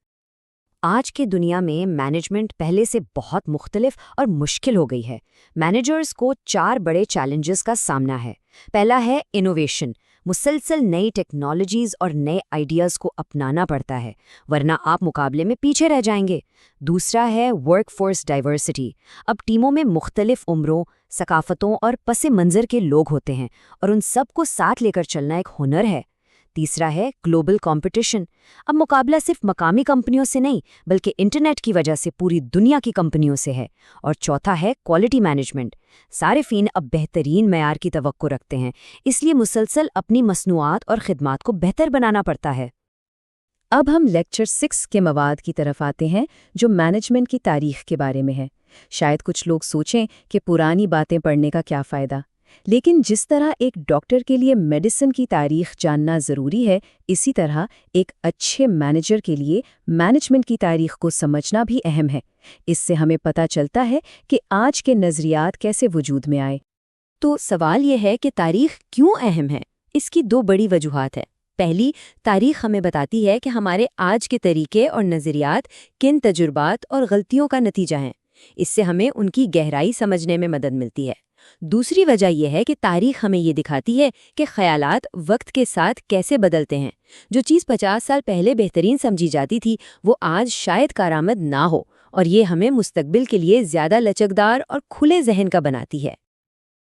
آج کے دنیا میں مینجمنٹ پہلے سے بہت مختلف اور مشکل ہو گئی ہے۔ مینیجرز کو 4 بڑے چیلنجز کا سامنا ہے۔ پہلا ہے انوویشن، مسلسل نئی ٹیکنالوجیز اور نئے آئیڈیاز کو اپنانا پڑتا ہے ورنہ آپ مقابلے میں پیچھے رہ جائیں گے۔ دوسرا ہے ورک فورس ڈائیورسٹی، اب ٹیموں میں مختلف عمروں، ثقافتوں اور پس منظر کے لوگ ہوتے ہیں اور ان سب کو ساتھ لے کر چلنا ایک ہنر ہے۔ تیسرا ہے گلوبل کمپٹیشن، اب مقابلہ صرف مقامی کمپنیوں سے نہیں بلکہ انٹرنیٹ کی وجہ سے پوری دنیا کی کمپنیوں سے ہے۔ اور چوتھا ہے کوالٹی مینجمنٹ، صارفین اب بہترین معیار کی توقع رکھتے ہیں، اس لیے مسلسل اپنی مصنوعات اور خدمات کو بہتر بنانا پڑتا ہے۔ اب ہم لیکچر 6 کے مواد کی طرف آتے ہیں جو مینجمنٹ کی تاریخ کے بارے میں ہے۔ شاید کچھ لوگ سوچیں کہ پرانی باتیں پڑھنے کا کیا فائدہ، لیکن جس طرح ایک ڈاکٹر کے لیے میڈیسن کی تاریخ جاننا ضروری ہے، اسی طرح ایک اچھے مینیجر کے لیے مینجمنٹ کی تاریخ کو سمجھنا بھی اہم ہے۔ اس سے ہمیں پتہ چلتا ہے کہ آج کے نظریات کیسے وجود میں آئے۔ تو سوال یہ ہے کہ تاریخ کیوں اہم ہے؟ اس کی 2 بڑی وجوہات ہیں۔ پہلی، تاریخ ہمیں بتاتی ہے کہ ہمارے آج کے طریقے اور نظریات کن تجربات اور غلطیوں کا نتیجہ ہیں۔ اس سے ہمیں ان کی گہرائی سمجھنے میں مدد ملتی ہے۔ دوسری وجہ یہ ہے کہ تاریخ ہمیں یہ دکھاتی ہے کہ خیالات وقت کے ساتھ کیسے بدلتے ہیں۔ جو چیز 50 سال پہلے بہترین سمجھی جاتی تھی وہ آج شاید کارآمد نہ ہو، اور یہ ہمیں مستقبل کے لیے زیادہ لچکدار اور کھلے ذہن کا بناتی ہے۔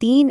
3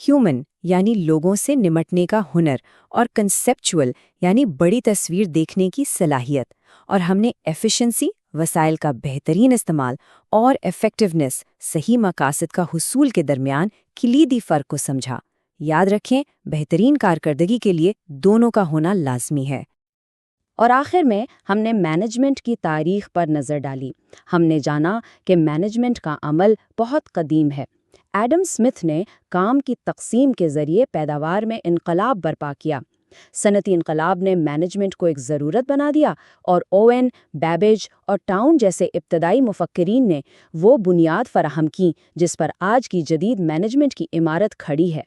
ہیومن یعنی لوگوں سے نمٹنے کا ہنر، اور کنسیپچول یعنی بڑی تصویر دیکھنے کی صلاحیت، اور ہم نے ایفیشنسی، وسائل کا بہترین استعمال، اور ایفیکٹونیس، صحیح مقاصد کا حصول کے درمیان کلیدی فرق کو سمجھا۔ یاد رکھیں، بہترین کارکردگی کے لیے دونوں کا ہونا لازمی ہے۔ اور آخر میں ہم نے مینجمنٹ کی تاریخ پر نظر ڈالی۔ ہم نے جانا کہ مینجمنٹ کا عمل بہت قدیم ہے۔ ایڈم اسمتھ نے کام کی تقسیم کے ذریعے پیداوار میں انقلاب برپا کیا۔ صنعتی انقلاب نے مینجمنٹ کو ایک ضرورت بنا دیا، اور اوین، بیبیج اور ٹاؤن جیسے ابتدائی مفکرین نے وہ بنیاد فراہم کی جس پر آج کی جدید مینجمنٹ کی عمارت کھڑی ہے۔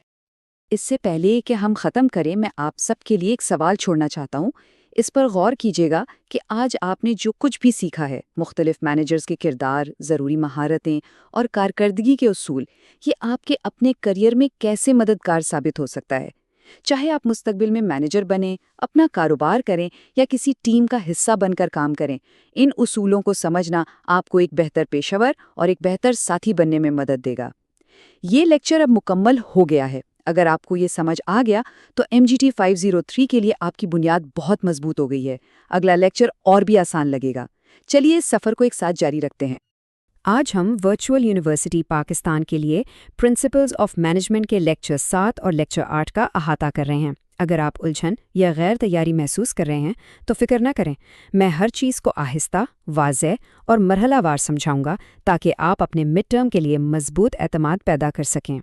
اس سے پہلے کہ ہم ختم کریں، میں آپ سب کے لیے ایک سوال چھوڑنا چاہتا ہوں۔ اس پر غور کیجیے گا کہ آج آپ نے جو کچھ بھی سیکھا ہے، مختلف مینیجرز کے کردار، ضروری مہارتیں اور کارکردگی کے اصول، یہ آپ کے اپنے کریئر میں کیسے مددگار ثابت ہو سکتا ہے؟ چاہے آپ مستقبل میں مینیجر بنیں، اپنا کاروبار کریں یا کسی ٹیم کا حصہ بن کر کام کریں، ان اصولوں کو سمجھنا آپ کو ایک بہتر پیشہ ور اور ایک بہتر ساتھی بننے میں مدد دے گا۔ یہ لیکچر اب مکمل ہو گیا ہے۔ اگر آپ کو یہ سمجھ آ گیا تو MGT 503 کے لیے آپ کی بنیاد بہت مضبوط ہو گئی ہے۔ اگلا لیکچر اور بھی آسان لگے گا۔ چلیے اس سفر کو ایک ساتھ جاری رکھتے ہیں۔ آج ہم ورچوئل یونیورسٹی پاکستان کے لیے پرنسپلز آف مینجمنٹ کے لیکچر 7 اور لیکچر 8 کا احاطہ کر رہے ہیں۔ اگر آپ الجھن یا غیر تیاری محسوس کر رہے ہیں تو فکر نہ کریں، میں ہر چیز کو آہستہ، واضح اور مرحلہ وار سمجھاؤں گا تاکہ آپ اپنے مڈ ٹرم کے لیے مضبوط اعتماد پیدا کر سکیں۔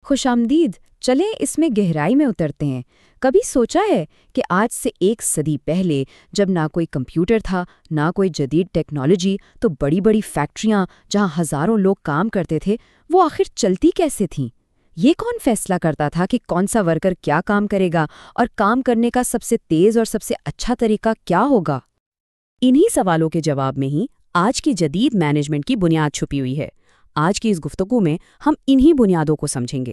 خوش آمدید، چلیں اس میں گہرائی میں اترتے ہیں۔ کبھی سوچا ہے کہ آج سے 1 صدی پہلے جب نہ کوئی کمپیوٹر تھا، نہ کوئی جدید ٹیکنالوجی، تو بڑی بڑی فیکٹریاں جہاں ہزاروں لوگ کام کرتے تھے، وہ آخر چلتی کیسے تھیں؟ یہ کون فیصلہ کرتا تھا کہ کون سا ورکر کیا کام کرے گا اور کام کرنے کا سب سے تیز اور سب سے اچھا طریقہ کیا ہوگا؟ انہی سوالوں کے جواب میں ہی آج کی جدید مینجمنٹ کی بنیاد چھپی ہوئی ہے۔ آج کی اس گفتگو میں ہم انہی بنیادوں کو سمجھیں گے۔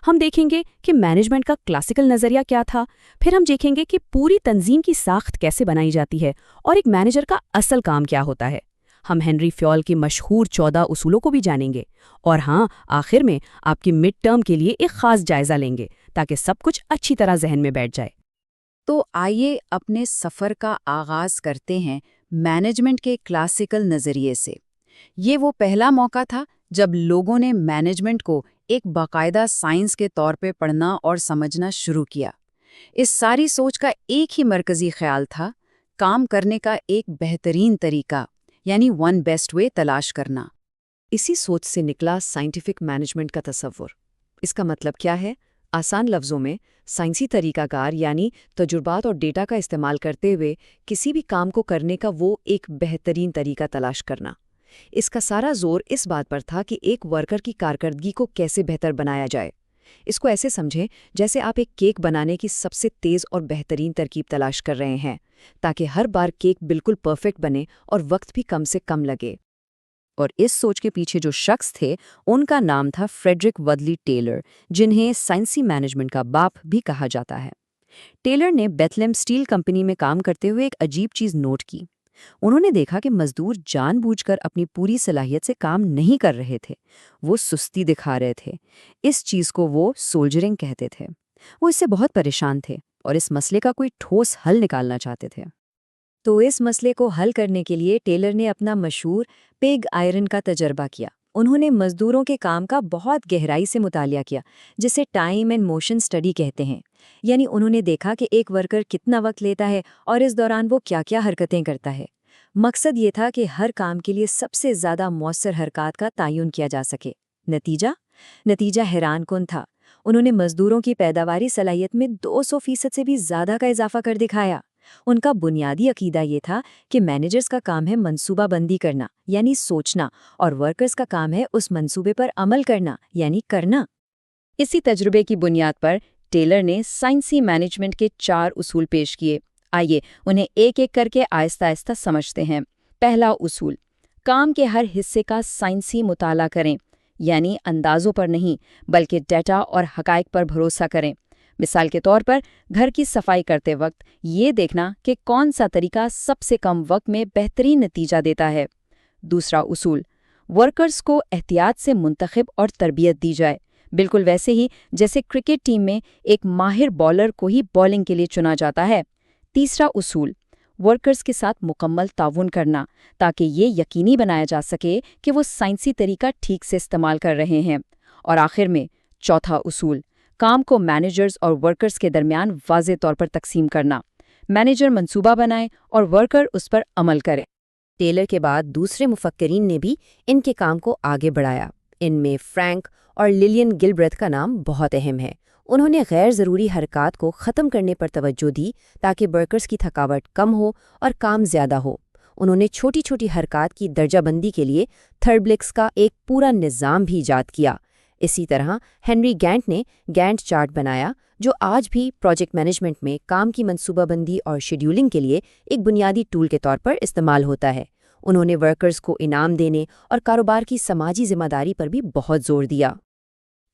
ہم دیکھیں گے کہ مینجمنٹ کا کلاسیکل نظریہ کیا تھا، پھر ہم دیکھیں گے کہ پوری تنظیم کی ساخت کیسے بنائی جاتی ہے اور ایک مینیجر کا اصل کام کیا ہوتا ہے۔ ہم ہنری فیول کی مشہور 14 اصولوں کو بھی جانیں گے، اور ہاں، آخر میں آپ کی مڈ ٹرم کے لیے ایک خاص جائزہ لیں گے تاکہ سب کچھ اچھی طرح ذہن میں بیٹھ جائے۔ تو آئیے اپنے سفر کا آغاز کرتے ہیں مینجمنٹ کے کلاسیکل نظریے سے۔ یہ وہ پہلا موقع تھا جب لوگوں نے مینجمنٹ کو ایک باقاعدہ سائنس کے طور پہ پڑھنا اور سمجھنا شروع کیا۔ اس ساری سوچ کا ایک ہی مرکزی خیال تھا، کام کرنے کا ایک بہترین طریقہ، یعنی ون بیسٹ وے تلاش کرنا۔ اسی سوچ سے نکلا سائنٹیفک مینجمنٹ کا تصور۔ اس کا مطلب کیا ہے؟ آسان لفظوں میں، سائنسی طریقہ کار یعنی تجربات اور ڈیٹا کا استعمال کرتے ہوئے کسی بھی کام کو کرنے کا وہ ایک بہترین طریقہ تلاش کرنا۔ اس کا سارا زور اس بات پر تھا کہ ایک ورکر کی کارکردگی کو کیسے بہتر بنایا جائے۔ اس کو ایسے سمجھیں جیسے آپ ایک کیک بنانے کی سب سے تیز اور بہترین ترکیب تلاش کر رہے ہیں، تاکہ ہر بار کیک بالکل پرفیکٹ بنے اور وقت بھی کم سے کم لگے۔ اور اس سوچ کے پیچھے جو شخص تھے، ان کا نام تھا فریڈرک وڈلی ٹیلر، جنہیں سائنسی مینجمنٹ کا باپ بھی کہا جاتا ہے۔ ٹیلر نے بیتھلہیم اسٹیل کمپنی میں کام کرتے ہوئے ایک عجیب چیز نوٹ کی۔ انہوں نے دیکھا کہ مزدور جان بوجھ کر اپنی پوری صلاحیت سے کام نہیں کر رہے تھے، وہ سستی دکھا رہے تھے۔ اس چیز کو وہ سولجرنگ کہتے تھے۔ وہ اس سے بہت پریشان تھے اور اس مسئلے کا کوئی ٹھوس حل نکالنا چاہتے تھے۔ تو اس مسئلے کو حل کرنے کے لیے ٹیلر نے اپنا مشہور پیگ آئرن کا تجربہ کیا۔ انہوں نے مزدوروں کے کام کا بہت گہرائی سے مطالعہ کیا، جسے ٹائم اینڈ موشن اسٹڈی کہتے ہیں۔ یعنی انہوں نے دیکھا کہ ایک ورکر کتنا وقت لیتا ہے اور اس دوران وہ کیا کیا حرکتیں کرتا ہے۔ مقصد یہ تھا کہ ہر کام کے لیے سب سے زیادہ مؤثر حرکات کا تعین کیا جا سکے۔ نتیجہ حیران کن تھا۔ انہوں نے مزدوروں کی پیداواری صلاحیت میں 200% سے بھی زیادہ کا اضافہ کر دکھایا۔ ان کا بنیادی عقیدہ یہ تھا کہ مینیجرز کا کام ہے منصوبہ بندی کرنا، یعنی سوچنا، اور ورکرز کا کام ہے اس منصوبے پر عمل کرنا، یعنی کرنا۔ اسی تجربے کی بنیاد پر ٹیلر نے سائنسی مینجمنٹ کے 4 اصول پیش کیے۔ آئیے انہیں ایک ایک کر کے آہستہ آہستہ سمجھتے ہیں۔ پہلا اصول، کام کے ہر حصے کا سائنسی مطالعہ کریں، یعنی اندازوں پر نہیں بلکہ ڈیٹا اور حقائق پر بھروسہ کریں۔ مثال کے طور پر گھر کی صفائی کرتے وقت یہ دیکھنا کہ کون سا طریقہ سب سے کم وقت میں بہترین نتیجہ دیتا ہے۔ دوسرا اصول، ورکرز کو احتیاط سے منتخب اور تربیت دی جائے، بالکل ویسے ہی جیسے کرکٹ ٹیم میں ایک ماہر بالر کو ہی بالنگ کے لیے چنا جاتا ہے۔ تیسرا اصول، ورکرز کے ساتھ مکمل تعاون کرنا تاکہ یہ یقینی بنایا جا سکے کہ وہ سائنسی طریقہ ٹھیک سے استعمال کر رہے ہیں۔ اور آخر میں چوتھا اصول، کام کو مینیجرز اور ورکرز کے درمیان واضح طور پر تقسیم کرنا۔ مینیجر منصوبہ بنائے اور ورکر اس پر عمل کرے۔ ٹیلر کے بعد دوسرے مفکرین نے بھی ان کے کام کو آگے بڑھایا۔ ان میں فرینک اور للین گلبرتھ کا نام بہت اہم ہے۔ انہوں نے غیر ضروری حرکات کو ختم کرنے پر توجہ دی تاکہ ورکرز کی تھکاوٹ کم ہو اور کام زیادہ ہو۔ انہوں نے چھوٹی چھوٹی حرکات کی درجہ بندی کے لیے تھربلکس کا ایک پورا نظام بھی ایجاد کیا۔ اسی طرح ہنری گینٹ نے گینٹ چارٹ بنایا جو آج بھی پروجیکٹ مینجمنٹ میں کام کی منصوبہ بندی اور شیڈیولنگ کے لیے ایک بنیادی ٹول کے طور پر استعمال ہوتا ہے۔ انہوں نے ورکرز کو انعام دینے اور کاروبار کی سماجی ذمہ داری پر بھی بہت زور دیا۔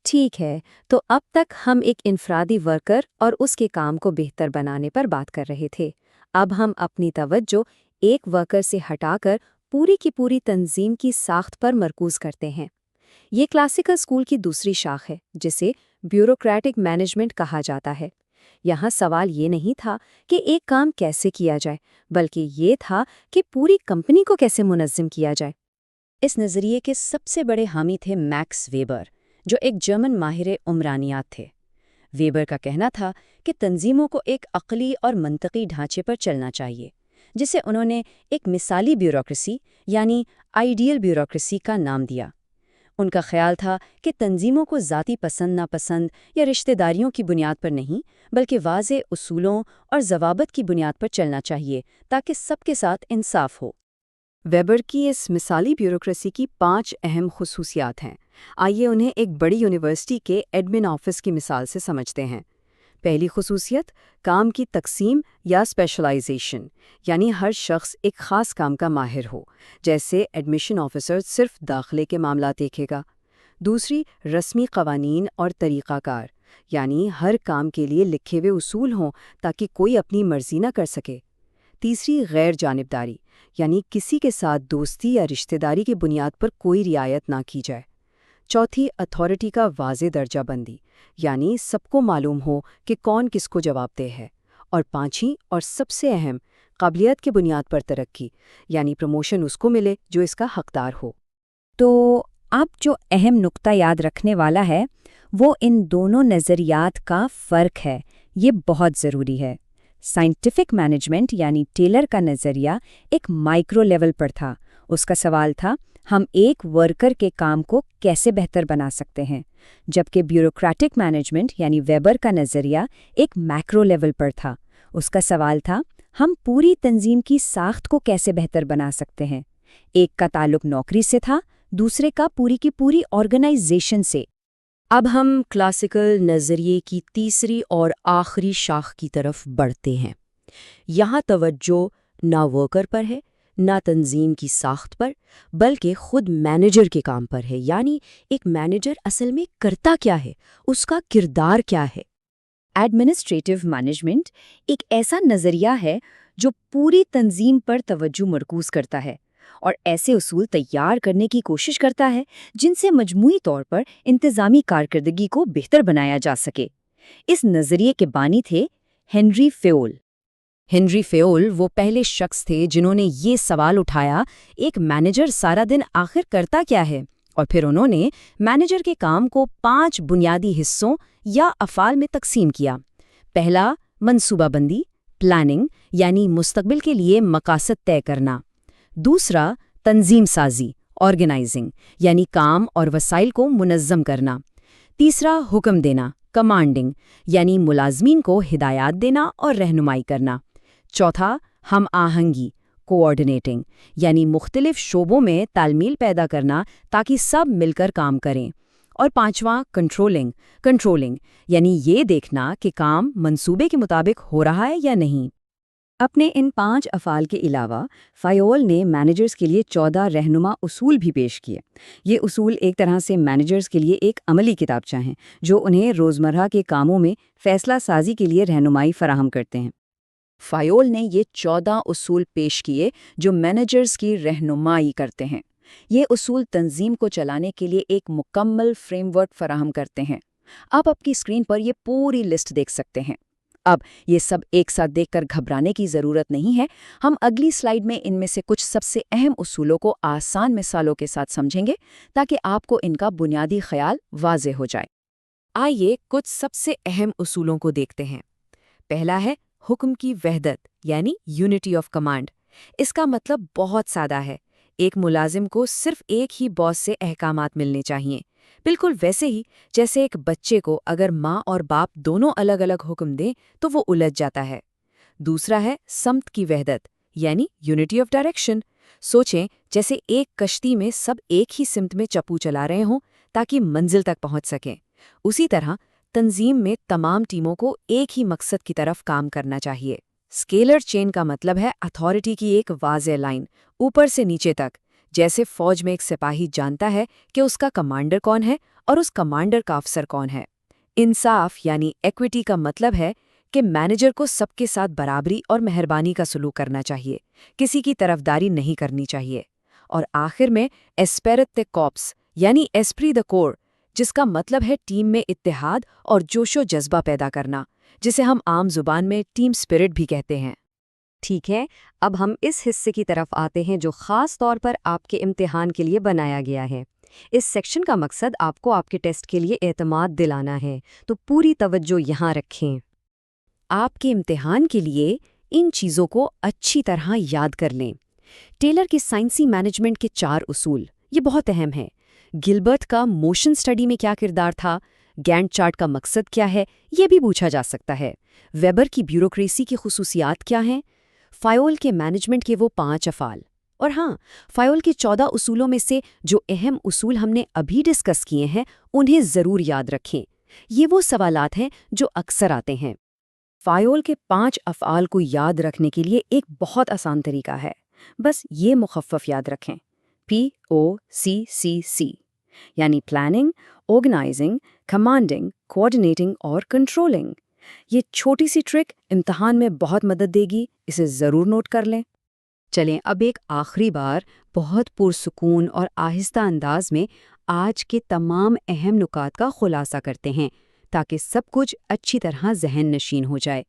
ٹھیک ہے، تو اب تک ہم ایک انفرادی ورکر اور اس کے کام کو بہتر بنانے پر بات کر رہے تھے۔ اب ہم اپنی توجہ ایک ورکر سے ہٹا کر پوری کی پوری تنظیم کی ساخت پر مرکوز کرتے ہیں۔ یہ کلاسیکل اسکول کی دوسری شاخ ہے جسے بیوروکریٹک مینجمنٹ کہا جاتا ہے۔ یہاں سوال یہ نہیں تھا کہ ایک کام کیسے کیا جائے، بلکہ یہ تھا کہ پوری کمپنی کو کیسے منظم کیا جائے۔ اس نظریے کے سب سے بڑے حامی تھے میکس ویبر، جو ایک جرمن ماہر عمرانیات تھے۔ ویبر کا کہنا تھا کہ تنظیموں کو ایک عقلی اور منطقی ڈھانچے پر چلنا چاہیے، جسے انہوں نے ایک مثالی بیوروکریسی یعنی آئیڈیل بیوروکریسی کا نام دیا۔ ان کا خیال تھا کہ تنظیموں کو ذاتی پسند ناپسند یا رشتہ داریوں کی بنیاد پر نہیں بلکہ واضح اصولوں اور ضوابط کی بنیاد پر چلنا چاہیے تاکہ سب کے ساتھ انصاف ہو۔ ویبر کی اس مثالی بیوروکریسی کی 5 اہم خصوصیات ہیں۔ آئیے انہیں ایک بڑی یونیورسٹی کے ایڈمن آفس کی مثال سے سمجھتے ہیں۔ پہلی خصوصیت، کام کی تقسیم یا اسپیشلائزیشن، یعنی ہر شخص ایک خاص کام کا ماہر ہو، جیسے ایڈمیشن آفیسر صرف داخلے کے معاملات دیکھے گا۔ دوسری، رسمی قوانین اور طریقہ کار، یعنی ہر کام کے لیے لکھے ہوئے اصول ہوں تاکہ کوئی اپنی مرضی نہ کر سکے۔ تیسری، غیر جانبداری، یعنی کسی کے ساتھ دوستی یا رشتہ داری کی بنیاد پر کوئی رعایت نہ کی جائے۔ چوتھی، اتھارٹی کا واضح درجہ بندی، یعنی سب کو معلوم ہو کہ کون کس کو جواب دہ ہے۔ اور پانچویں اور سب سے اہم، قابلیت کی بنیاد پر ترقی، یعنی پروموشن اس کو ملے جو اس کا حقدار ہو۔ تو اب جو اہم نقطہ یاد رکھنے والا ہے وہ ان دونوں نظریات کا فرق ہے۔ یہ بہت ضروری ہے۔ سائنٹیفک مینجمنٹ یعنی ٹیلر کا نظریہ ایک مائکرو لیول پر تھا۔ اس کا سوال تھا ہم ایک ورکر کے کام کو کیسے بہتر بنا سکتے ہیں، جبکہ بیوروکریٹک مینجمنٹ یعنی ویبر کا نظریہ ایک میکرو لیول پر تھا۔ اس کا سوال تھا ہم پوری تنظیم کی ساخت کو کیسے بہتر بنا سکتے ہیں۔ ایک کا تعلق نوکری سے تھا، دوسرے کا پوری کی پوری آرگنائزیشن سے۔ اب ہم کلاسیکل نظریے کی تیسری اور آخری شاخ کی طرف بڑھتے ہیں۔ یہاں توجہ نہ ورکر پر ہے، نہ تنظیم کی ساخت پر، بلکہ خود مینیجر کے کام پر ہے۔ یعنی ایک مینیجر اصل میں کرتا کیا ہے، اس کا کردار کیا ہے۔ ایڈمنسٹریٹو مینجمنٹ ایک ایسا نظریہ ہے جو پوری تنظیم پر توجہ مرکوز کرتا ہے اور ایسے اصول تیار کرنے کی کوشش کرتا ہے جن سے مجموعی طور پر انتظامی کارکردگی کو بہتر بنایا جا سکے۔ اس نظریے کے بانی تھے ہنری فیول۔ ہنری فیول وہ پہلے شخص تھے جنہوں نے یہ سوال اٹھایا، ایک مینیجر سارا دن آخر کرتا کیا ہے؟ اور پھر انہوں نے مینیجر کے کام کو 5 بنیادی حصوں یا افعال میں تقسیم کیا۔ پہلا، منصوبہ بندی، پلاننگ، یعنی مستقبل کے لیے مقاصد طے کرنا۔ دوسرا، تنظیم سازی، آرگنائزنگ، یعنی کام اور وسائل کو منظم کرنا۔ تیسرا، حکم دینا، کمانڈنگ، یعنی ملازمین کو ہدایات دینا اور رہنمائی کرنا۔ چوتھا، ہم آہنگی، کوآرڈینیٹنگ، یعنی مختلف شعبوں میں تال میل پیدا کرنا تاکہ سب مل کر کام کریں۔ اور پانچواں، کنٹرولنگ، یعنی یہ دیکھنا کہ کام منصوبے کے مطابق ہو رہا ہے یا نہیں۔ اپنے ان 5 افعال کے علاوہ فیول نے مینیجرز کے لیے 14 رہنما اصول بھی پیش کیے۔ یہ اصول ایک طرح سے مینیجرز کے لیے ایک عملی کتابچہ ہیں جو انہیں روزمرہ کے کاموں میں فیصلہ سازی کے لیے رہنمائی فراہم کرتے ہیں۔ فیول نے یہ 14 اصول پیش کیے جو مینیجرز کی رہنمائی کرتے ہیں۔ یہ اصول تنظیم کو چلانے کے لیے ایک مکمل فریم ورک فراہم کرتے ہیں۔ آپ اپنی اسکرین پر یہ پوری لسٹ دیکھ سکتے ہیں۔ اب یہ سب ایک ساتھ دیکھ کر گھبرانے کی ضرورت نہیں ہے۔ ہم اگلی سلائیڈ میں ان میں سے کچھ سب سے اہم اصولوں کو آسان مثالوں کے ساتھ سمجھیں گے تاکہ آپ کو ان کا بنیادی خیال واضح ہو جائے۔ آئیے کچھ سب سے اہم اصولوں کو دیکھتے ہیں۔ پہلا ہے حکم کی وحدت یعنی یونٹی آف کمانڈ۔ اس کا مطلب بہت سادہ ہے، ایک ملازم کو صرف ایک ہی باس سے احکامات ملنے چاہیے، بالکل ویسے ہی جیسے ایک بچے کو اگر ماں اور باپ دونوں الگ الگ حکم دیں تو وہ الجھ جاتا ہے۔ دوسرا ہے سمت کی وحدت یعنی یونٹی آف ڈائریکشن۔ سوچیں جیسے ایک کشتی میں سب ایک ہی سمت میں چپو چلا رہے ہوں تاکہ منزل تک پہنچ سکیں۔ اسی طرح تنظیم میں تمام ٹیموں کو ایک ہی مقصد کی طرف کام کرنا چاہیے۔ اسکیلر چین کا مطلب ہے اتھارٹی کی ایک واضح لائن، اوپر سے نیچے تک، جیسے فوج میں ایک سپاہی جانتا ہے کہ اس کا کمانڈر کون ہے اور اس کمانڈر کا افسر کون ہے۔ انصاف یعنی ایکوٹی کا مطلب ہے کہ مینیجر کو سب کے ساتھ برابری اور مہربانی کا سلوک کرنا چاہیے، کسی کی طرفداری نہیں کرنی چاہیے۔ اور آخر میں اسپیرٹ دی کورپس یعنی ایسپری دی کور، جس کا مطلب ہے ٹیم میں اتحاد اور جوش و جذبہ پیدا کرنا، جسے ہم عام زبان میں ٹیم سپرٹ بھی کہتے ہیں۔ ٹھیک ہے، اب ہم اس حصے کی طرف آتے ہیں جو خاص طور پر آپ کے امتحان کے لیے بنایا گیا ہے۔ اس سیکشن کا مقصد آپ کو آپ کے ٹیسٹ کے لیے اعتماد دلانا ہے، تو پوری توجہ یہاں رکھیں۔ آپ کے امتحان کے لیے ان چیزوں کو اچھی طرح یاد کر لیں۔ ٹیلر کے سائنسی مینجمنٹ کے 4 اصول، یہ بہت اہم ہے۔ گلبرٹ کا موشن سٹڈی میں کیا کردار تھا؟ گینٹ چارٹ کا مقصد کیا ہے؟ یہ بھی پوچھا جا سکتا ہے۔ ویبر کی بیوروکریسی کی خصوصیات کیا ہیں؟ فائول کے مینجمنٹ کے وہ 5 افعال۔ اور ہاں، فائول کے 14 اصولوں میں سے جو اہم اصول ہم نے ابھی ڈسکس کیے ہیں انہیں ضرور یاد رکھیں۔ یہ وہ سوالات ہیں جو اکثر آتے ہیں۔ فائول کے 5 افعال کو یاد رکھنے کے لیے ایک بہت آسان طریقہ ہے، بس یہ مخفف یاد رکھیں، POCCC، یعنی پلاننگ، آرگنائزنگ، کمانڈنگ، کوآرڈینیٹنگ اور کنٹرولنگ۔ یہ چھوٹی سی ٹرک امتحان میں بہت مدد دے گی، اسے ضرور نوٹ کر لیں۔ چلیں اب ایک آخری بار بہت پرسکون اور آہستہ انداز میں آج کے تمام اہم نکات کا خلاصہ کرتے ہیں تاکہ سب کچھ اچھی طرح ذہن نشین ہو جائے۔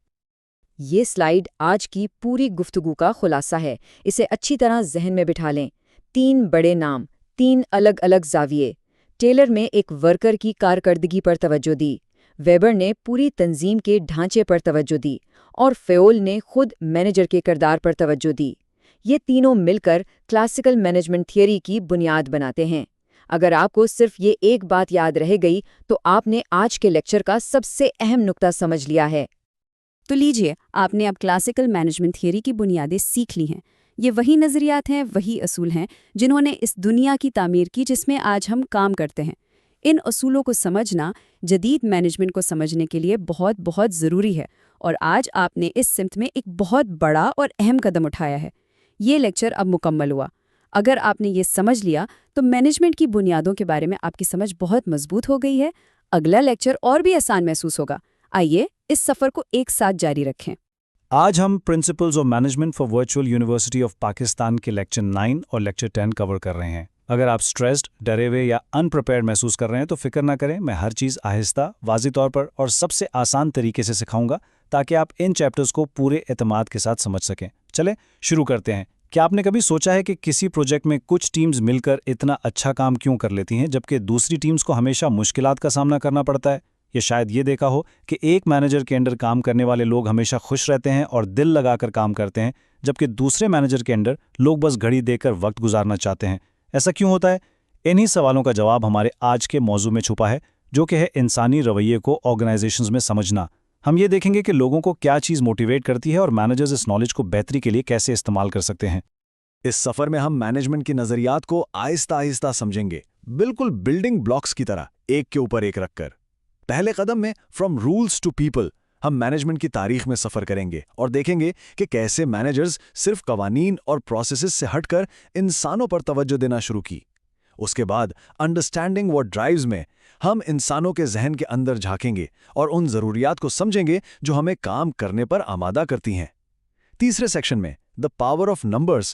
یہ سلائیڈ آج کی پوری گفتگو کا خلاصہ ہے، اسے اچھی طرح ذہن میں بٹھا لیں۔ 3 بڑے نام، 3 الگ الگ زاویے۔ ٹیلر میں ایک ورکر کی کارکردگی پر توجہ دی، ویبر نے پوری تنظیم کے ڈھانچے پر توجہ دی، اور فیول نے خود مینیجر کے کردار پر توجہ دی۔ یہ تینوں مل کر کلاسیکل مینجمنٹ تھیوری کی بنیاد بناتے ہیں۔ اگر آپ کو صرف یہ ایک بات یاد رہ گئی تو آپ نے آج کے لیکچر کا سب سے اہم نقطہ سمجھ لیا ہے۔ تو لیجئے، آپ نے اب کلاسیکل مینجمنٹ تھیوری کی بنیادیں سیکھ لی ہیں۔ یہ وہی نظریات ہیں، وہی اصول ہیں جنہوں نے اس دنیا کی تعمیر کی جس میں آج ہم کام کرتے ہیں۔ ان اصولوں کو سمجھنا جدید مینجمنٹ کو سمجھنے کے لیے بہت بہت ضروری ہے، اور آج آپ نے اس سمت میں ایک بہت بڑا اور اہم قدم اٹھایا ہے۔ یہ لیکچر اب مکمل ہوا۔ اگر آپ نے یہ سمجھ لیا تو مینجمنٹ کی بنیادوں کے بارے میں آپ کی سمجھ بہت مضبوط ہو گئی ہے۔ اگلا لیکچر اور بھی آسان محسوس ہوگا۔ آئیے اس سفر کو ایک ساتھ جاری رکھیں۔ آج ہم principles of management for virtual university of Pakistan کے لیکچر 9 اور لیکچر 10 کور کر رہے ہیں۔ اگر آپ سٹریسڈ، ڈرے ہوئے یا انپریپیئرڈ محسوس کر رہے ہیں تو فکر نہ کریں، میں ہر چیز آہستہ، واضح طور پر اور سب سے آسان طریقے سے سکھاؤں گا تاکہ آپ ان چیپٹرز کو پورے اعتماد کے ساتھ سمجھ سکیں۔ چلیں شروع کرتے ہیں۔ کیا آپ نے کبھی سوچا ہے کہ کسی پروجیکٹ میں کچھ ٹیمز مل کر اتنا اچھا کام کیوں کر لیتی ہیں جبکہ دوسری ٹیمز کو ہمیشہ مشکلات کا سامنا کرنا پڑتا ہے؟ یا شاید یہ دیکھا ہو کہ ایک مینیجر کے انڈر کام کرنے والے لوگ ہمیشہ خوش رہتے ہیں اور دل لگا کر کام کرتے ہیں، جبکہ دوسرے مینیجر کے انڈر لوگ بس گھڑی دیکھ کر وقت گزارنا چاہتے ہیں۔ ایسا کیوں ہوتا ہے؟ انہی سوالوں کا جواب ہمارے آج کے موضوع میں چھپا ہے، جو کہ ہے انسانی رویے کو آرگنائزیشنز میں سمجھنا۔ ہم یہ دیکھیں گے کہ لوگوں کو کیا چیز موٹیویٹ کرتی ہے اور مینیجرز اس نالج کو بہتری کے لیے کیسے استعمال کر سکتے ہیں۔ اس سفر میں ہم مینجمنٹ کی نظریات کو آہستہ آہستہ سمجھیں گے، بالکل بلڈنگ بلاکس کی طرح، ایک کے اوپر ایک رکھ کر۔ پہلے قدم میں فرام رولز ٹو پیپل ہم مینجمنٹ کی تاریخ میں سفر کریں گے اور دیکھیں گے کہ کیسے مینیجرز صرف قوانین اور پروسیسز سے ہٹ کر انسانوں پر توجہ دینا شروع کی۔ اس کے بعد انڈرسٹینڈنگ واٹ ڈرائیوز میں ہم انسانوں کے ذہن کے اندر جھانکیں گے اور ان ضروریات کو سمجھیں گے جو ہمیں کام کرنے پر آمادہ کرتی ہیں۔ تیسرے سیکشن میں the power of numbers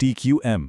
TQM,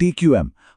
TQM,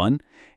1,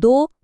2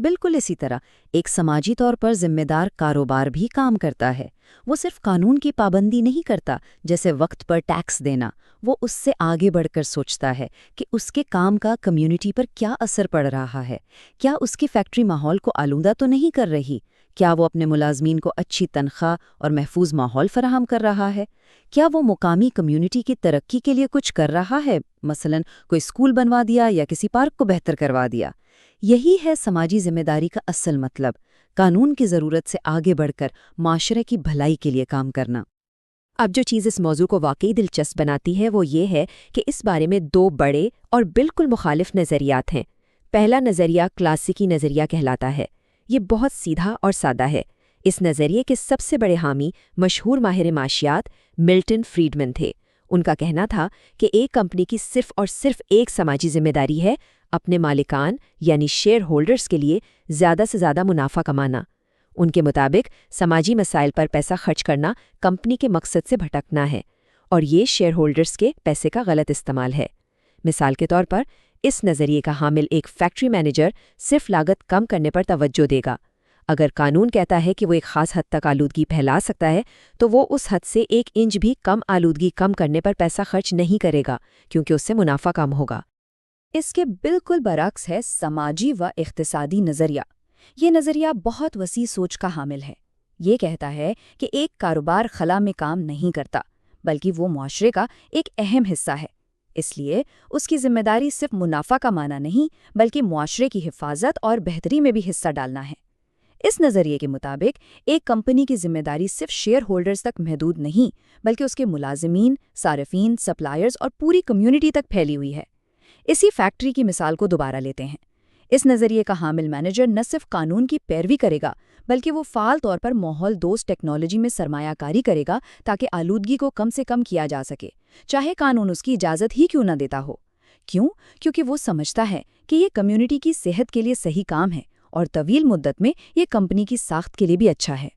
بالکل اسی طرح ایک سماجی طور پر ذمہ دار کاروبار بھی کام کرتا ہے۔ وہ صرف قانون کی پابندی نہیں کرتا، جیسے وقت پر ٹیکس دینا، وہ اس سے آگے بڑھ کر سوچتا ہے کہ اس کے کام کا کمیونٹی پر کیا اثر پڑ رہا ہے، کیا اس کی فیکٹری ماحول کو آلودہ تو نہیں کر رہی، کیا وہ اپنے ملازمین کو اچھی تنخواہ اور محفوظ ماحول فراہم کر رہا ہے، کیا وہ مقامی کمیونٹی کی ترقی کے لیے کچھ کر رہا ہے، مثلا کوئی اسکول بنوا دیا یا کسی پارک کو بہتر کروا دیا۔ یہی ہے سماجی ذمہ داری کا اصل مطلب، قانون کی ضرورت سے آگے بڑھ کر معاشرے کی بھلائی کے لیے کام کرنا۔ اب جو چیز اس موضوع کو واقعی دلچسپ بناتی ہے وہ یہ ہے کہ اس بارے میں دو بڑے اور بالکل مخالف نظریات ہیں۔ پہلا نظریہ کلاسیکی نظریہ کہلاتا ہے۔ یہ بہت سیدھا اور سادہ ہے۔ اس نظریے کے سب سے بڑے حامی مشہور ماہر معاشیات ملٹن فریڈمن تھے۔ ان کا کہنا تھا کہ ایک کمپنی کی صرف اور صرف ایک سماجی ذمہ داری ہے، اپنے مالکان یعنی شیئر ہولڈرز کے لیے زیادہ سے زیادہ منافع کمانا۔ ان کے مطابق سماجی مسائل پر پیسہ خرچ کرنا کمپنی کے مقصد سے بھٹکنا ہے، اور یہ شیئر ہولڈرز کے پیسے کا غلط استعمال ہے۔ مثال کے طور پر اس نظریے کا حامل ایک فیکٹری مینیجر صرف لاگت کم کرنے پر توجہ دے گا۔ اگر قانون کہتا ہے کہ وہ ایک خاص حد تک آلودگی پھیلا سکتا ہے تو وہ اس حد سے 1 انچ بھی کم آلودگی کم کرنے پر پیسہ خرچ نہیں کرے گا، کیونکہ اس سے منافع کم ہوگا۔ اس کے بالکل برعکس ہے سماجی و اقتصادی نظریہ۔ یہ نظریہ بہت وسیع سوچ کا حامل ہے۔ یہ کہتا ہے کہ ایک کاروبار خلا میں کام نہیں کرتا، بلکہ وہ معاشرے کا ایک اہم حصہ ہے۔ اس لیے اس کی ذمہ داری صرف منافع کمانا نہیں، بلکہ معاشرے کی حفاظت اور بہتری میں بھی حصہ ڈالنا ہے۔ اس نظریے کے مطابق ایک کمپنی کی ذمہ داری صرف شیئر ہولڈرز تک محدود نہیں، بلکہ اس کے ملازمین، صارفین، سپلائرز اور پوری کمیونٹی تک پھیلی ہوئی ہے۔ اسی فیکٹری کی مثال کو دوبارہ لیتے ہیں۔ اس نظریے کا حامل مینیجر نہ صرف قانون کی پیروی کرے گا، بلکہ وہ فعال طور پر ماحول دوست ٹیکنالوجی میں سرمایہ کاری کرے گا تاکہ آلودگی کو کم سے کم کیا جا سکے، چاہے قانون اس کی اجازت ہی کیوں نہ دیتا ہو۔ کیوں؟ کیونکہ وہ سمجھتا ہے کہ یہ کمیونٹی کی صحت کے لیے صحیح کام ہے، اور طویل مدت میں یہ کمپنی کی ساخت کے لیے بھی اچھا ہے۔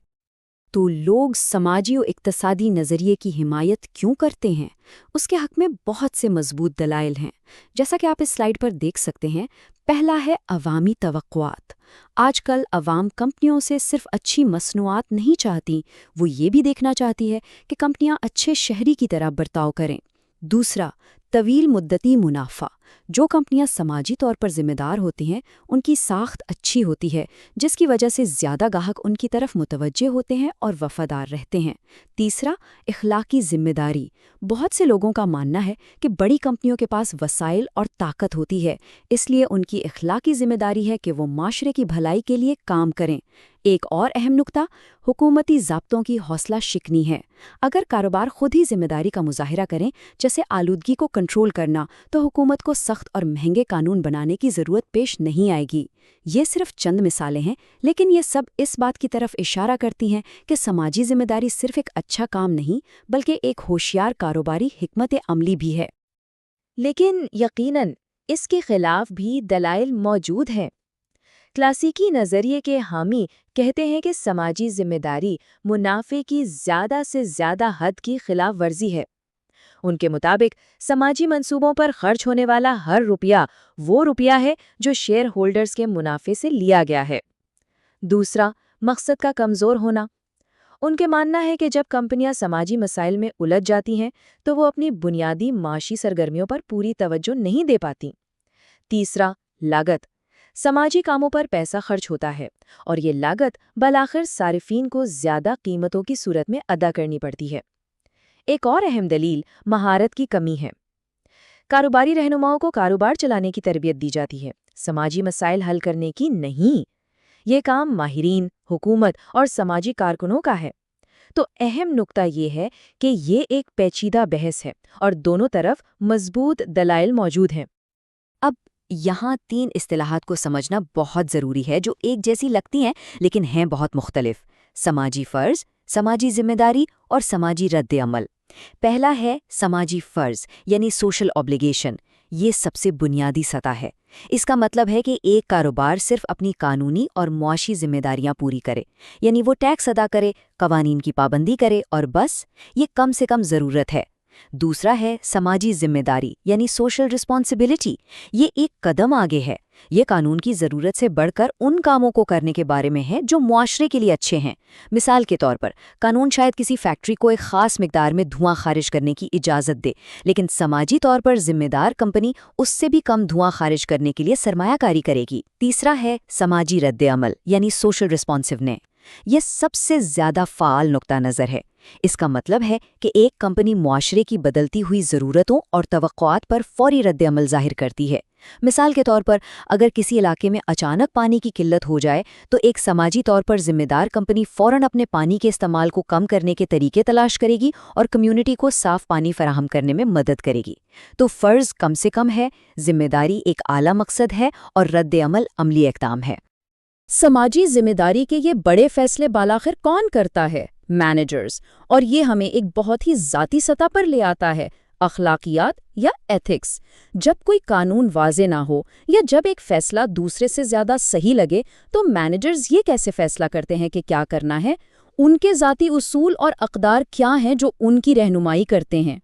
تو لوگ سماجی و اقتصادی نظریے کی حمایت کیوں کرتے ہیں؟ اس کے حق میں بہت سے مضبوط دلائل ہیں، جیسا کہ آپ اس سلائیڈ پر دیکھ سکتے ہیں۔ پہلا ہے عوامی توقعات۔ آج کل عوام کمپنیوں سے صرف اچھی مصنوعات نہیں چاہتی، وہ یہ بھی دیکھنا چاہتی ہے کہ کمپنیاں اچھے شہری کی طرح برتاؤ کریں۔ دوسرا، طویل مدتی منافع۔ جو کمپنیاں سماجی طور پر ذمہ دار ہوتی ہیں ان کی ساخت اچھی ہوتی ہے، جس کی وجہ سے زیادہ گاہک ان کی طرف متوجہ ہوتے ہیں اور وفادار رہتے ہیں۔ تیسرا، اخلاقی ذمہ داری۔ بہت سے لوگوں کا ماننا ہے کہ بڑی کمپنیوں کے پاس وسائل اور طاقت ہوتی ہے، اس لیے ان کی اخلاقی ذمہ داری ہے کہ وہ معاشرے کی بھلائی کے لیے کام کریں۔ ایک اور اہم نکتہ حکومتی ضابطوں کی حوصلہ شکنی ہے۔ اگر کاروبار خود ہی ذمہ داری کا مظاہرہ کریں، جیسے آلودگی کو کنٹرول کرنا، تو حکومت کو سخت اور مہنگے قانون بنانے کی ضرورت پیش نہیں آئے گی۔ یہ صرف چند مثالیں ہیں، لیکن یہ سب اس بات کی طرف اشارہ کرتی ہیں کہ سماجی ذمہ داری صرف ایک اچھا کام نہیں، بلکہ ایک ہوشیار کاروباری حکمت عملی بھی ہے۔ لیکن یقیناً اس کے خلاف بھی دلائل موجود ہیں۔ کلاسیکی نظریے کے حامی کہتے ہیں کہ سماجی ذمہ داری منافع کی زیادہ سے زیادہ حد کی خلاف ورزی ہے۔ ان کے مطابق سماجی منصوبوں پر خرچ ہونے والا ہر روپیہ وہ روپیہ ہے جو شیئر ہولڈرز کے منافع سے لیا گیا ہے۔ دوسرا، مقصد کا کمزور ہونا۔ ان کے ماننا ہے کہ جب کمپنیاں سماجی مسائل میں الجھ جاتی ہیں تو وہ اپنی بنیادی معاشی سرگرمیوں پر پوری توجہ نہیں دے پاتی۔ تیسرا، لاگت۔ سماجی کاموں پر پیسہ خرچ ہوتا ہے اور یہ لاگت بالآخر صارفین کو زیادہ قیمتوں کی صورت میں ادا کرنی پڑتی ہے۔ ایک اور اہم دلیل مہارت کی کمی ہے۔ کاروباری رہنماؤں کو کاروبار چلانے کی تربیت دی جاتی ہے، سماجی مسائل حل کرنے کی نہیں۔ یہ کام ماہرین، حکومت اور سماجی کارکنوں کا ہے۔ تو اہم نکتہ یہ ہے کہ یہ ایک پیچیدہ بحث ہے اور دونوں طرف مضبوط دلائل موجود ہیں۔ اب یہاں 3 اصطلاحات کو سمجھنا بہت ضروری ہے جو ایک جیسی لگتی ہیں لیکن ہیں بہت مختلف: سماجی فرض، سماجی ذمہ داری اور سماجی رد عمل۔ پہلا ہے سماجی فرض یعنی سوشل obligation۔ یہ سب سے بنیادی سطح ہے۔ اس کا مطلب ہے کہ ایک کاروبار صرف اپنی قانونی اور معاشی ذمہ داریاں پوری کرے، یعنی وہ ٹیکس ادا کرے، قوانین کی پابندی کرے اور بس، یہ کم سے کم ضرورت ہے۔ دوسرا ہے سماجی ذمہ داری یعنی سوشل رسپانسبلٹی۔ یہ ایک قدم آگے ہے، یہ قانون کی ضرورت سے بڑھ کر ان کاموں کو کرنے کے بارے میں ہے جو معاشرے کے لیے اچھے ہیں۔ مثال کے طور پر قانون شاید کسی فیکٹری کو ایک خاص مقدار میں دھواں خارج کرنے کی اجازت دے، لیکن سماجی طور پر ذمہ دار کمپنی اس سے بھی کم دھواں خارج کرنے کے لیے سرمایہ کاری کرے گی۔ تیسرا ہے سماجی رد عمل یعنی سوشل ریسپانسونیس۔ یہ سب سے زیادہ فعال نقطہ نظر ہے۔ اس کا مطلب ہے کہ ایک کمپنی معاشرے کی بدلتی ہوئی ضرورتوں اور توقعات پر فوری رد عمل ظاہر کرتی ہے۔ مثال کے طور پر اگر کسی علاقے میں اچانک پانی کی قلت ہو جائے تو ایک سماجی طور پر ذمہ دار کمپنی فوراً اپنے پانی کے استعمال کو کم کرنے کے طریقے تلاش کرے گی اور کمیونٹی کو صاف پانی فراہم کرنے میں مدد کرے گی۔ تو فرض کم سے کم ہے، ذمہ داری ایک اعلیٰ مقصد ہے اور رد عمل عملی اقدام ہے۔ سماجی ذمہ داری کے یہ بڑے فیصلے بالآخر کون کرتا ہے؟ مینیجرز، اور یہ ہمیں ایک بہت ہی ذاتی سطح پر لے آتا ہے، اخلاقیات یا ایتھکس۔ جب کوئی قانون واضح نہ ہو یا جب ایک فیصلہ دوسرے سے زیادہ صحیح لگے تو مینیجرز یہ کیسے فیصلہ کرتے ہیں کہ کیا کرنا ہے؟ ان کے ذاتی اصول اور اقدار کیا ہیں جو ان کی رہنمائی کرتے ہیں؟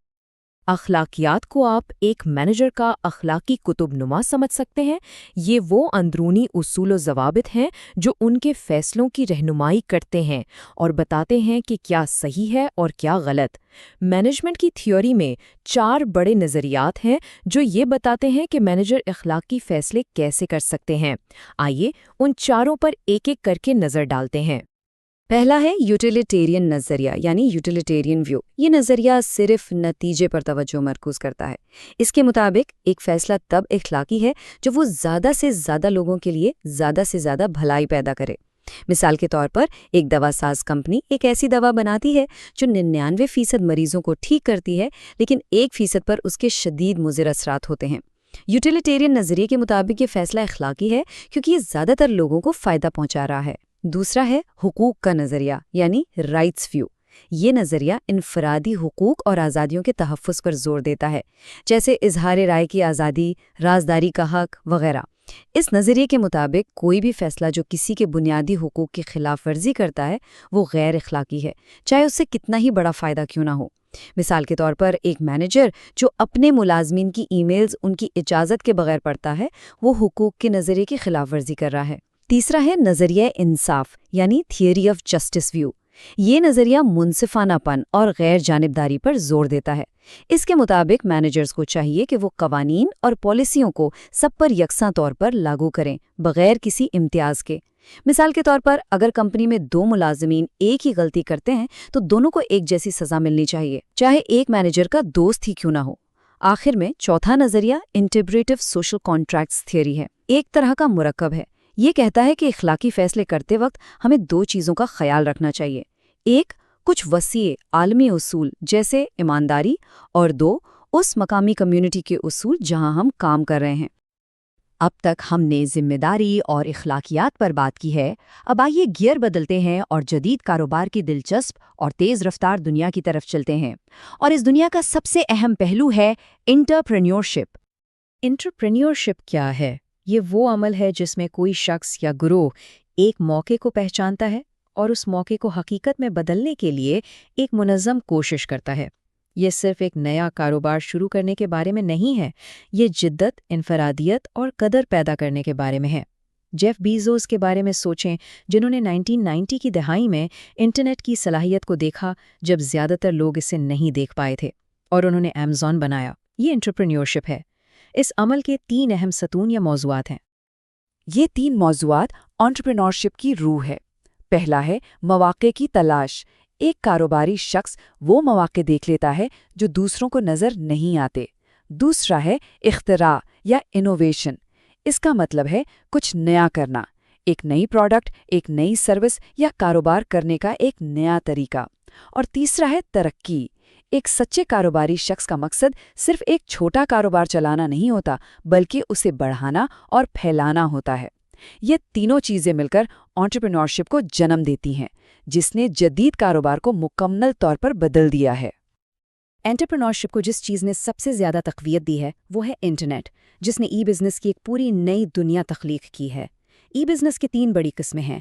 اخلاقیات کو آپ ایک مینیجر کا اخلاقی کتب نما سمجھ سکتے ہیں۔ یہ وہ اندرونی اصول و ضوابط ہیں جو ان کے فیصلوں کی رہنمائی کرتے ہیں اور بتاتے ہیں کہ کیا صحیح ہے اور کیا غلط۔ مینجمنٹ کی تھیوری میں 4 بڑے نظریات ہیں جو یہ بتاتے ہیں کہ مینیجر اخلاقی فیصلے کیسے کر سکتے ہیں۔ آئیے ان چاروں پر ایک ایک کر کے نظر ڈالتے ہیں۔ پہلا ہے یوٹیلیٹیرین نظریہ یعنی یوٹیلیٹیرین ویو۔ یہ نظریہ صرف نتیجے پر توجہ مرکوز کرتا ہے۔ اس کے مطابق ایک فیصلہ تب اخلاقی ہے جو وہ زیادہ سے زیادہ لوگوں کے لیے زیادہ سے زیادہ بھلائی پیدا کرے۔ مثال کے طور پر ایک دوا ساز کمپنی ایک ایسی دوا بناتی ہے جو 99% مریضوں کو ٹھیک کرتی ہے، لیکن 1% پر اس کے شدید مضر اثرات ہوتے ہیں۔ یوٹیلیٹیرین نظریے کے مطابق یہ فیصلہ اخلاقی ہے کیونکہ یہ زیادہ تر لوگوں کو فائدہ پہنچا رہا ہے۔ دوسرا ہے حقوق کا نظریہ یعنی رائٹس ویو۔ یہ نظریہ انفرادی حقوق اور آزادیوں کے تحفظ پر زور دیتا ہے، جیسے اظہار رائے کی آزادی، رازداری کا حق وغیرہ۔ اس نظریے کے مطابق کوئی بھی فیصلہ جو کسی کے بنیادی حقوق کی خلاف ورزی کرتا ہے وہ غیر اخلاقی ہے، چاہے اس سے کتنا ہی بڑا فائدہ کیوں نہ ہو۔ مثال کے طور پر ایک مینیجر جو اپنے ملازمین کی ای میلز ان کی اجازت کے بغیر پڑھتا ہے وہ حقوق کے نظریے کی خلاف ورزی کر رہا ہے۔ تیسرا ہے نظریہ انصاف یعنی تھیوری آف جسٹس ویو۔ یہ نظریہ منصفانہ پن اور غیر جانبداری پر زور دیتا ہے۔ اس کے مطابق مینیجرز کو چاہیے کہ وہ قوانین اور پالیسیوں کو سب پر یکساں طور پر لاگو کریں بغیر کسی امتیاز کے۔ مثال کے طور پر اگر کمپنی میں 2 ملازمین ایک ہی غلطی کرتے ہیں تو دونوں کو ایک جیسی سزا ملنی چاہیے، چاہے ایک مینیجر کا دوست ہی کیوں نہ ہو۔ آخر میں چوتھا نظریہ انٹیگریٹو سوشل کانٹریکٹس تھیوری ہے۔ ایک طرح کا مرکب ہے۔ یہ کہتا ہے کہ اخلاقی فیصلے کرتے وقت ہمیں 2 چیزوں کا خیال رکھنا چاہیے۔ ایک، کچھ وسیع عالمی اصول جیسے ایمانداری، اور 2، اس مقامی کمیونٹی کے اصول جہاں ہم کام کر رہے ہیں۔ اب تک ہم نے ذمہ داری اور اخلاقیات پر بات کی ہے۔ اب آئیے گیئر بدلتے ہیں اور جدید کاروبار کی دلچسپ اور تیز رفتار دنیا کی طرف چلتے ہیں، اور اس دنیا کا سب سے اہم پہلو ہے انٹرپرینیورشپ۔ انٹرپرینیورشپ کیا ہے؟ یہ وہ عمل ہے جس میں کوئی شخص یا گروہ ایک موقع کو پہچانتا ہے اور اس موقع کو حقیقت میں بدلنے کے لیے ایک منظم کوشش کرتا ہے۔ یہ صرف ایک نیا کاروبار شروع کرنے کے بارے میں نہیں ہے، یہ جدت، انفرادیت اور قدر پیدا کرنے کے بارے میں ہے۔ جیف بیزوس کے بارے میں سوچیں، جنہوں نے 1990 کی دہائی میں انٹرنیٹ کی صلاحیت کو دیکھا جب زیادہ تر لوگ اسے نہیں دیکھ پائے تھے، اور انہوں نے ایمیزون بنایا۔ یہ انٹرپرینیورشپ ہے۔ اس عمل کے 3 اہم ستون یا موضوعات ہیں۔ یہ 3 موضوعات انٹرپرینیورشپ کی روح ہے۔ پہلا ہے مواقع کی تلاش۔ ایک کاروباری شخص وہ مواقع دیکھ لیتا ہے جو دوسروں کو نظر نہیں آتے۔ دوسرا ہے اختراع یا انوویشن۔ اس کا مطلب ہے کچھ نیا کرنا، ایک نئی پروڈکٹ، ایک نئی سروس یا کاروبار کرنے کا ایک نیا طریقہ۔ اور تیسرا ہے ترقی۔ ایک سچے کاروباری شخص کا مقصد صرف ایک چھوٹا کاروبار چلانا نہیں ہوتا، بلکہ اسے بڑھانا اور پھیلانا ہوتا ہے۔ یہ تینوں چیزیں مل کر انٹرپرینیورشپ کو جنم دیتی ہیں، جس نے جدید کاروبار کو مکمل طور پر بدل دیا ہے۔ انٹرپرینیورشپ کو جس چیز نے سب سے زیادہ تقویت دی ہے وہ ہے انٹرنیٹ، جس نے ای بزنس کی ایک پوری نئی دنیا تخلیق کی ہے۔ ای بزنس کی 3 بڑی قسمیں ہیں۔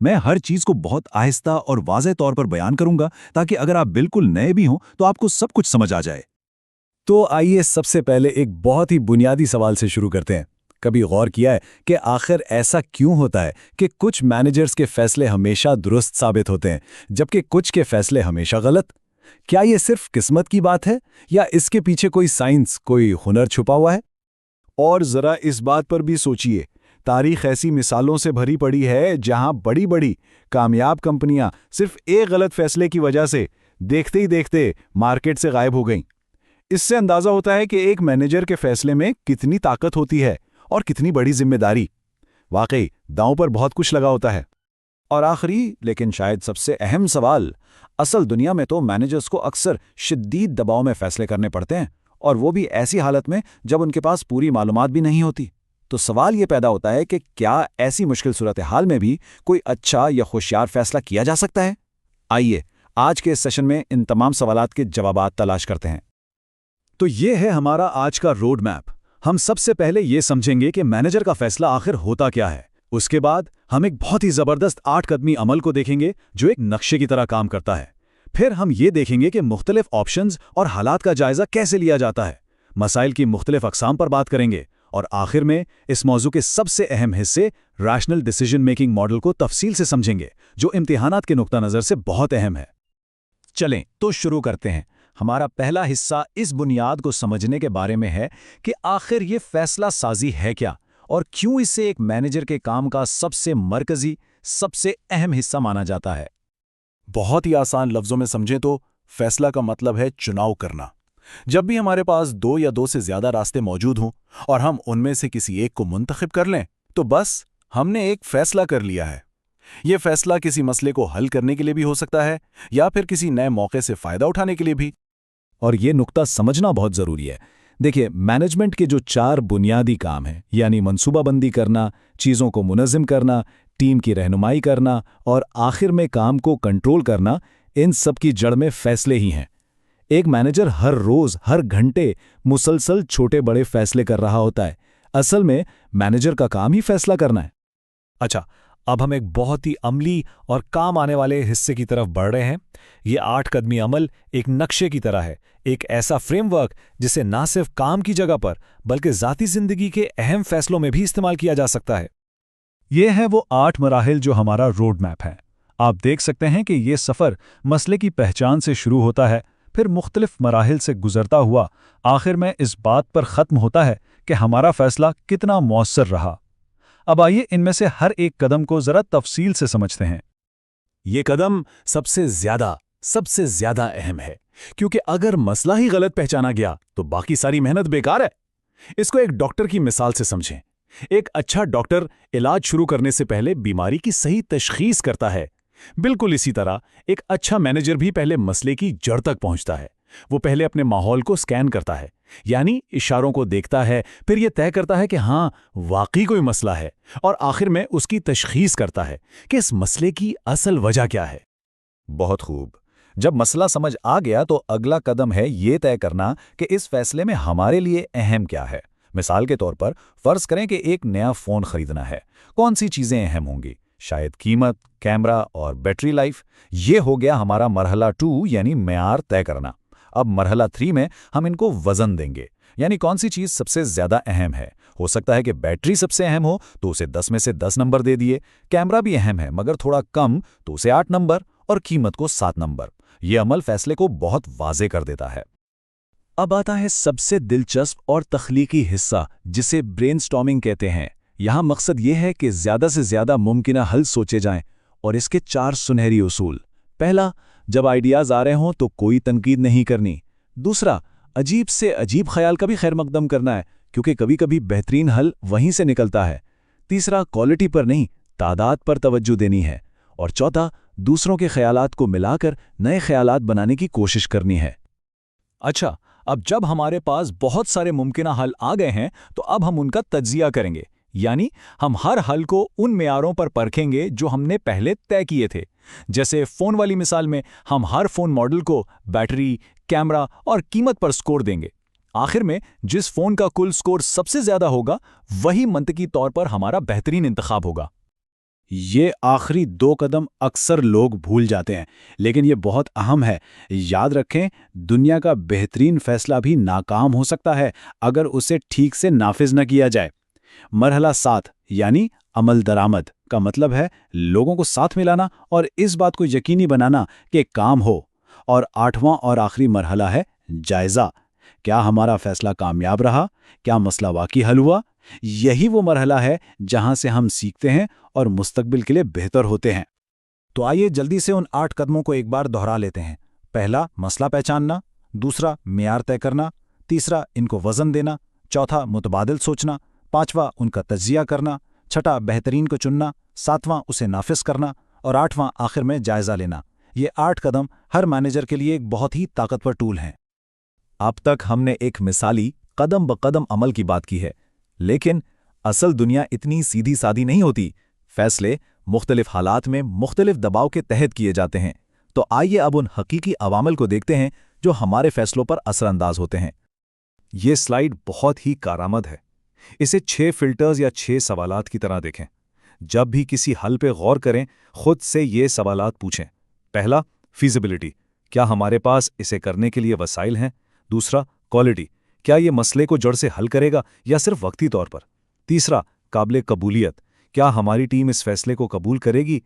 میں ہر چیز کو بہت آہستہ اور واضح طور پر بیان کروں گا تاکہ اگر آپ بالکل نئے بھی ہوں تو آپ کو سب کچھ سمجھ آ جائے۔ تو آئیے سب سے پہلے ایک بہت ہی بنیادی سوال سے شروع کرتے ہیں۔ کبھی غور کیا ہے کہ آخر ایسا کیوں ہوتا ہے کہ کچھ مینیجرز کے فیصلے ہمیشہ درست ثابت ہوتے ہیں جبکہ کچھ کے فیصلے ہمیشہ غلط؟ کیا یہ صرف قسمت کی بات ہے یا اس کے پیچھے کوئی سائنس، کوئی ہنر چھپا ہوا ہے؟ اور ذرا اس بات پر بھی سوچئے، تاریخ ایسی مثالوں سے بھری پڑی ہے جہاں بڑی بڑی کامیاب کمپنیاں صرف ایک غلط فیصلے کی وجہ سے دیکھتے ہی دیکھتے مارکیٹ سے غائب ہو گئیں۔ اس سے اندازہ ہوتا ہے کہ ایک مینیجر کے فیصلے میں کتنی طاقت ہوتی ہے اور کتنی بڑی ذمہ داری۔ واقعی داؤں پر بہت کچھ لگا ہوتا ہے۔ اور آخری لیکن شاید سب سے اہم سوال، اصل دنیا میں تو مینیجرز کو اکثر شدید دباؤ میں فیصلے کرنے پڑتے ہیں، اور وہ بھی ایسی حالت میں جب ان کے پاس پوری معلومات بھی نہیں ہوتی۔ تو سوال یہ پیدا ہوتا ہے کہ کیا ایسی مشکل صورتحال میں بھی کوئی اچھا یا ہوشیار فیصلہ کیا جا سکتا ہے؟ آئیے آج کے اس سیشن میں ان تمام سوالات کے جوابات تلاش کرتے ہیں۔ تو یہ ہے ہمارا آج کا روڈ میپ۔ ہم سب سے پہلے یہ سمجھیں گے کہ مینیجر کا فیصلہ آخر ہوتا کیا ہے۔ اس کے بعد ہم ایک بہت ہی زبردست 8 قدمی عمل کو دیکھیں گے جو ایک نقشے کی طرح کام کرتا ہے۔ پھر ہم یہ دیکھیں گے کہ مختلف آپشنز اور حالات کا جائزہ کیسے لیا جاتا ہے، مسائل کی مختلف اقسام پر بات کریں گے، اور آخر میں اس موضوع کے سب سے اہم حصے ریشنل ڈیسیژن میکنگ ماڈل کو تفصیل سے سمجھیں گے جو امتحانات کے نقطہ نظر سے بہت اہم ہے۔ چلیں تو شروع کرتے ہیں۔ ہمارا پہلا حصہ اس بنیاد کو سمجھنے کے بارے میں ہے کہ آخر یہ فیصلہ سازی ہے کیا اور کیوں اسے ایک مینیجر کے کام کا سب سے مرکزی، سب سے اہم حصہ مانا جاتا ہے۔ بہت ہی آسان لفظوں میں سمجھیں تو فیصلہ کا مطلب ہے چناؤ کرنا۔ جب بھی ہمارے پاس 2 یا 2 سے زیادہ راستے موجود ہوں اور ہم ان میں سے کسی ایک کو منتخب کر لیں تو بس ہم نے ایک فیصلہ کر لیا ہے۔ یہ فیصلہ کسی مسئلے کو حل کرنے کے لیے بھی ہو سکتا ہے یا پھر کسی نئے موقع سے فائدہ اٹھانے کے لیے بھی۔ اور یہ نقطہ سمجھنا بہت ضروری ہے۔ دیکھیے، مینجمنٹ کے جو 4 بنیادی کام ہیں، یعنی منصوبہ بندی کرنا، چیزوں کو منظم کرنا، ٹیم کی رہنمائی کرنا اور آخر میں کام کو کنٹرول کرنا، ان سب کی جڑ میں فیصلے ہی ہیں۔ ایک مینیجر ہر روز، ہر گھنٹے مسلسل چھوٹے بڑے فیصلے کر رہا ہوتا ہے۔ اصل میں مینیجر کا کام ہی فیصلہ کرنا ہے۔ اچھا، اب ہم ایک بہت ہی عملی اور کام آنے والے حصے کی طرف بڑھ رہے ہیں۔ یہ 8 قدمی عمل ایک نقشے کی طرح ہے، ایک ایسا فریم ورک جسے نہ صرف کام کی جگہ پر بلکہ ذاتی زندگی کے اہم فیصلوں میں بھی استعمال کیا جا سکتا ہے۔ یہ ہے وہ 8 مراحل جو ہمارا روڈ میپ ہے۔ آپ دیکھ سکتے ہیں کہ یہ سفر مسئلے کی پہچان سے شروع ہوتا ہے، پھر مختلف مراحل سے گزرتا ہوا آخر میں اس بات پر ختم ہوتا ہے کہ ہمارا فیصلہ کتنا مؤثر رہا۔ اب آئیے ان میں سے ہر ایک قدم کو ذرا تفصیل سے سمجھتے ہیں۔ یہ قدم سب سے زیادہ اہم ہے، کیونکہ اگر مسئلہ ہی غلط پہچانا گیا تو باقی ساری محنت بیکار ہے۔ اس کو ایک ڈاکٹر کی مثال سے سمجھیں۔ ایک اچھا ڈاکٹر علاج شروع کرنے سے پہلے بیماری کی صحیح تشخیص کرتا ہے۔ بالکل اسی طرح ایک اچھا مینیجر بھی پہلے مسئلے کی جڑ تک پہنچتا ہے۔ وہ پہلے اپنے ماحول کو سکین کرتا ہے، یعنی اشاروں کو دیکھتا ہے، پھر یہ طے کرتا ہے کہ ہاں واقعی کوئی مسئلہ ہے، اور آخر میں اس کی تشخیص کرتا ہے کہ اس مسئلے کی اصل وجہ کیا ہے۔ بہت خوب۔ جب مسئلہ سمجھ آ گیا تو اگلا قدم ہے یہ طے کرنا کہ اس فیصلے میں ہمارے لیے اہم کیا ہے۔ مثال کے طور پر فرض کریں کہ ایک نیا فون خریدنا ہے، کون سی چیزیں اہم ہوں گی؟ شاید قیمت، کیمرہ اور بیٹری لائف۔ یہ ہو گیا ہمارا مرحلہ 2 یعنی معیار طے کرنا۔ اب مرحلہ 3 میں ہم ان کو وزن دیں گے، یعنی کون سی چیز سب سے زیادہ اہم ہے۔ ہو سکتا ہے کہ بیٹری سب سے اہم ہو تو اسے 10 میں سے 10 نمبر دے دیے، کیمرہ بھی اہم ہے مگر تھوڑا کم تو اسے 8 نمبر، اور قیمت کو 7 نمبر۔ یہ عمل فیصلے کو بہت واضح کر دیتا ہے۔ اب آتا ہے سب سے دلچسپ اور تخلیقی حصہ جسے برین سٹارمنگ کہتے ہیں۔ یہاں مقصد یہ ہے کہ زیادہ سے زیادہ ممکنہ حل سوچے جائیں، اور اس کے 4 سنہری اصول۔ پہلا، جب آئیڈیاز آ رہے ہوں تو کوئی تنقید نہیں کرنی۔ دوسرا، عجیب سے عجیب خیال کا بھی خیر مقدم کرنا ہے، کیونکہ کبھی کبھی بہترین حل وہیں سے نکلتا ہے۔ تیسرا، کوالٹی پر نہیں تعداد پر توجہ دینی ہے۔ اور چوتھا، دوسروں کے خیالات کو ملا کر نئے خیالات بنانے کی کوشش کرنی ہے۔ اچھا، اب جب ہمارے پاس بہت سارے ممکنہ حل آ گئے ہیں تو اب ہم ان کا تجزیہ کریں گے، یعنی ہم ہر حل کو ان معیاروں پر پرکھیں گے جو ہم نے پہلے طے کیے تھے۔ جیسے فون والی مثال میں ہم ہر فون ماڈل کو بیٹری، کیمرہ اور قیمت پر سکور دیں گے۔ آخر میں جس فون کا کل سکور سب سے زیادہ ہوگا وہی منطقی طور پر ہمارا بہترین انتخاب ہوگا۔ یہ آخری 2 قدم اکثر لوگ بھول جاتے ہیں، لیکن یہ بہت اہم ہے۔ یاد رکھیں، دنیا کا بہترین فیصلہ بھی ناکام ہو سکتا ہے اگر اسے ٹھیک سے نافذ نہ کیا جائے۔ مرحلہ 7 یعنی عمل درآمد کا مطلب ہے لوگوں کو ساتھ ملانا اور اس بات کو یقینی بنانا کہ کام ہو۔ اور 8واں اور آخری مرحلہ ہے جائزہ۔ کیا ہمارا فیصلہ کامیاب رہا؟ کیا مسئلہ واقعی حل ہوا؟ یہی وہ مرحلہ ہے جہاں سے ہم سیکھتے ہیں اور مستقبل کے لیے بہتر ہوتے ہیں۔ تو آئیے جلدی سے ان 8 قدموں کو ایک بار دہرا لیتے ہیں۔ پہلا، مسئلہ پہچاننا۔ دوسرا، معیار طے کرنا۔ تیسرا، ان کو وزن دینا۔ چوتھا، متبادل سوچنا۔ پانچواں، ان کا تجزیہ کرنا۔ چھٹا، بہترین کو چننا۔ ساتواں، اسے نافذ کرنا۔ اور آٹھواں، آخر میں جائزہ لینا۔ یہ 8 قدم ہر مینیجر کے لیے ایک بہت ہی طاقتور ٹول ہیں۔ اب تک ہم نے ایک مثالی قدم بقدم عمل کی بات کی ہے، لیکن اصل دنیا اتنی سیدھی سادھی نہیں ہوتی۔ فیصلے مختلف حالات میں مختلف دباؤ کے تحت کیے جاتے ہیں۔ تو آئیے اب ان حقیقی عوامل کو دیکھتے ہیں جو ہمارے فیصلوں پر اثر انداز ہوتے ہیں۔ یہ سلائیڈ بہت ہی کارآمد ہے۔ اسے 6 فلٹرز یا 6 سوالات کی طرح دیکھیں۔ جب بھی کسی حل پہ غور کریں، خود سے یہ سوالات پوچھیں۔ پہلا، فیزیبلٹی، کیا ہمارے پاس اسے کرنے کے لیے وسائل ہیں؟ دوسرا، کوالٹی، کیا یہ مسئلے کو جڑ سے حل کرے گا یا صرف وقتی طور پر؟ تیسرا، قابل قبولیت، کیا ہماری ٹیم اس فیصلے کو قبول کرے گی؟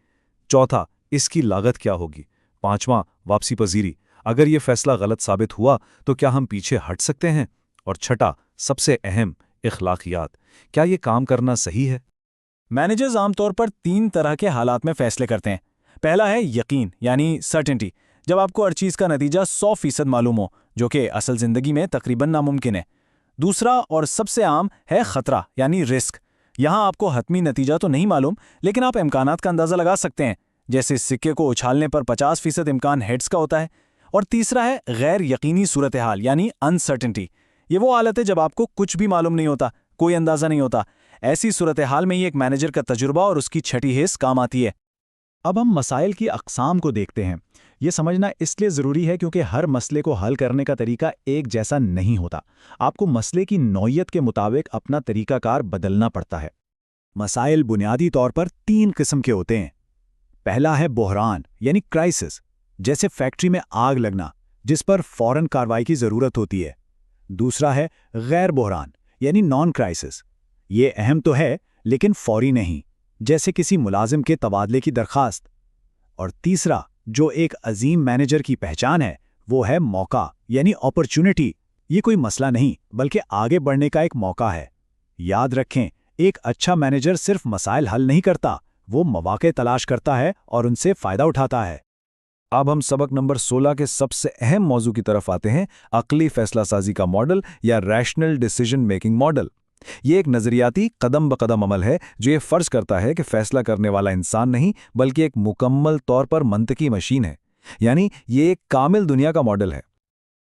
چوتھا، اس کی لاگت کیا ہوگی؟ پانچواں، واپسی پذیری، اگر یہ فیصلہ غلط ثابت ہوا تو کیا ہم پیچھے ہٹ سکتے ہیں؟ اور چھٹا، سب سے اہم، اخلاقیات، کیا یہ کام کرنا صحیح ہے؟ مینیجرز عام طور پر 3 طرح کے حالات میں فیصلے کرتے ہیں۔ پہلا ہے یقین یعنی سرٹنٹی، جب آپ کو ہر چیز کا نتیجہ 100% معلوم ہو، جو کہ اصل زندگی میں تقریباً ناممکن ہے۔ دوسرا اور سب سے عام ہے خطرہ یعنی رسک، یہاں آپ کو حتمی نتیجہ تو نہیں معلوم، لیکن آپ امکانات کا اندازہ لگا سکتے ہیں، جیسے سکے کو اچھالنے پر 50% امکان ہیڈز کا ہوتا ہے۔ اور تیسرا ہے غیر یقینی صورتحال یعنی انسرٹنٹی، یہ وہ حالت ہے جب آپ کو کچھ بھی معلوم نہیں ہوتا، کوئی اندازہ نہیں ہوتا۔ ایسی صورتحال میں ہی ایک مینیجر کا تجربہ اور اس کی چھٹی حس کام آتی ہے۔ اب ہم مسائل کی اقسام کو دیکھتے ہیں۔ یہ سمجھنا اس لیے ضروری ہے کیونکہ ہر مسئلے کو حل کرنے کا طریقہ ایک جیسا نہیں ہوتا۔ آپ کو مسئلے کی نوعیت کے مطابق اپنا طریقہ کار بدلنا پڑتا ہے۔ مسائل بنیادی طور پر 3 قسم کے ہوتے ہیں۔ پہلا ہے بحران یعنی کرائسس، جیسے فیکٹری میں آگ لگنا جس پر فوراً کارروائی کی ضرورت ہوتی ہے۔ دوسرا ہے غیر بحران یعنی نان کرائسس، یہ اہم تو ہے لیکن فوری نہیں، جیسے کسی ملازم کے تبادلے کی درخواست۔ اور تیسرا، جو ایک عظیم مینیجر کی پہچان ہے، وہ ہے موقع یعنی اپرچونٹی۔ یہ کوئی مسئلہ نہیں بلکہ آگے بڑھنے کا ایک موقع ہے۔ یاد رکھیں، ایک اچھا مینیجر صرف مسائل حل نہیں کرتا، وہ مواقع تلاش کرتا ہے اور ان سے فائدہ اٹھاتا ہے۔ اب ہم سبق نمبر 16 کے سب سے اہم موضوع کی طرف آتے ہیں، عقلی فیصلہ سازی کا ماڈل یا ریشنل ڈیسیژن میکنگ ماڈل۔ یہ ایک نظریاتی قدم بقدم عمل ہے جو یہ فرض کرتا ہے کہ فیصلہ کرنے والا انسان نہیں بلکہ ایک مکمل طور پر منطقی مشین ہے، یعنی یہ ایک کامل دنیا کا ماڈل ہے۔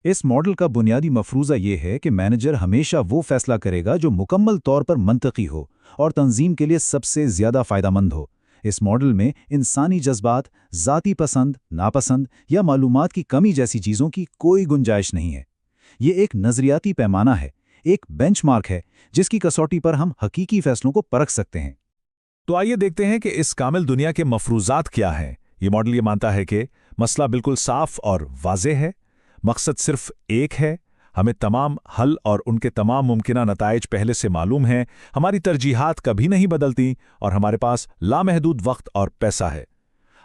اس ماڈل کا بنیادی مفروضہ یہ ہے کہ مینیجر ہمیشہ وہ فیصلہ کرے گا جو مکمل طور پر منطقی ہو اور تنظیم کے لیے سب سے زیادہ فائدہ مند ہو۔ اس ماڈل میں انسانی جذبات، ذاتی پسند، ناپسند یا معلومات کی کمی جیسی چیزوں کی کوئی گنجائش نہیں ہے۔ یہ ایک نظریاتی پیمانہ ہے، ایک بینچ مارک ہے جس کی کسوٹی پر ہم حقیقی فیصلوں کو پرکھ سکتے ہیں۔ تو آئیے دیکھتے ہیں کہ اس کامل دنیا کے مفروضات کیا ہیں۔ یہ ماڈل یہ مانتا ہے کہ مسئلہ بالکل صاف اور واضح ہے، مقصد صرف ایک ہے، ہمیں تمام حل اور ان کے تمام ممکنہ نتائج پہلے سے معلوم ہیں، ہماری ترجیحات کبھی نہیں بدلتی اور ہمارے پاس لامحدود وقت اور پیسہ ہے۔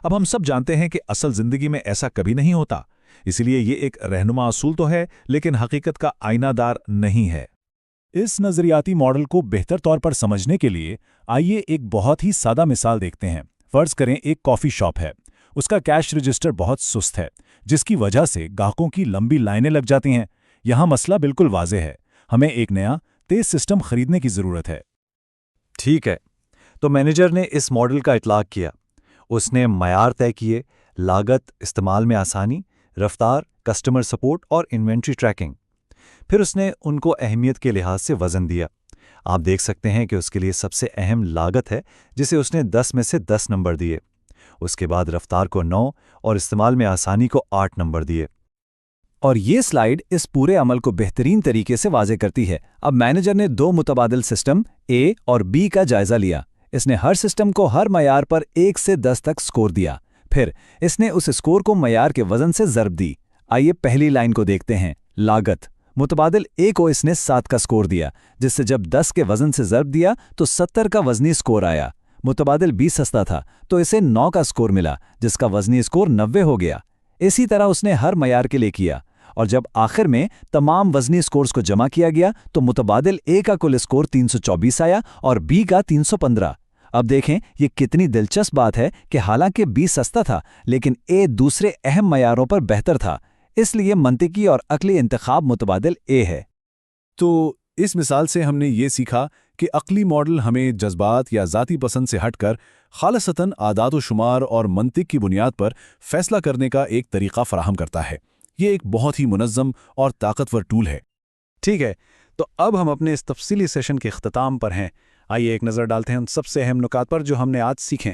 اب ہم سب جانتے ہیں کہ اصل زندگی میں ایسا کبھی نہیں ہوتا، اس لیے یہ ایک رہنما اصول تو ہے لیکن حقیقت کا آئینہ دار نہیں ہے۔ اس نظریاتی ماڈل کو بہتر طور پر سمجھنے کے لیے آئیے ایک بہت ہی سادہ مثال دیکھتے ہیں۔ فرض کریں ایک کافی شاپ ہے، اس کا کیش رجسٹر بہت سست ہے، جس کی وجہ سے گاہکوں کی لمبی لائنیں لگ جاتی ہیں۔ یہاں مسئلہ بالکل واضح ہے، ہمیں ایک نیا تیز سسٹم خریدنے کی ضرورت ہے۔ ٹھیک ہے، تو مینیجر نے اس ماڈل کا اطلاق کیا۔ اس نے معیار طے کیے، لاگت، استعمال میں آسانی، رفتار، کسٹمر سپورٹ اور انوینٹری ٹریکنگ۔ پھر اس نے ان کو اہمیت کے لحاظ سے وزن دیا۔ آپ دیکھ سکتے ہیں کہ اس کے لیے سب سے اہم لاگت ہے جسے اس نے 10 میں سے 10 نمبر دیے۔ اس کے بعد رفتار کو 9 اور استعمال میں آسانی کو 8 نمبر دیے۔ اور یہ سلائیڈ اس پورے عمل کو بہترین طریقے سے واضح کرتی ہے۔ اب مینیجر نے 2 متبادل سسٹم A اور B کا جائزہ لیا۔ اس نے ہر سسٹم کو ہر معیار پر 1 سے 10 تک سکور دیا، پھر اس نے اس سکور کو معیار کے وزن سے ضرب دی۔ آئیے پہلی لائن کو دیکھتے ہیں، لاگت۔ متبادل A کو اس نے 7 کا سکور دیا، جس سے جب 10 کے وزن سے ضرب دیا تو 70 کا وزنی سکور آیا۔ متبادل B سستا تھا تو اسے 9 کا سکور ملا، جس کا وزنی سکور 90 ہو گیا۔ اسی طرح اس نے ہر معیار کے لیے کیا، اور جب آخر میں تمام وزنی سکورز کو جمع کیا گیا تو متبادل A کا کل سکور 324 آیا اور B کا 315۔ اب دیکھیں یہ کتنی دلچسپ بات ہے کہ حالانکہ B سستا تھا لیکن A دوسرے اہم معیاروں پر بہتر تھا، اس لیے منطقی اور عقلی انتخاب متبادل A ہے۔ تو اس مثال سے ہم نے یہ سیکھا کہ عقلی ماڈل ہمیں جذبات یا ذاتی پسند سے ہٹ کر خالصتاً اعداد و شمار اور منطق کی بنیاد پر فیصلہ کرنے کا ایک طریقہ فراہم کرتا ہے۔ یہ ایک بہت ہی منظم اور طاقتور ٹول ہے۔ ٹھیک ہے، تو اب ہم اپنے اس تفصیلی سیشن کے اختتام پر ہیں۔ آئیے ایک نظر ڈالتے ہیں ان سب سے اہم نکات پر جو ہم نے آج سیکھے۔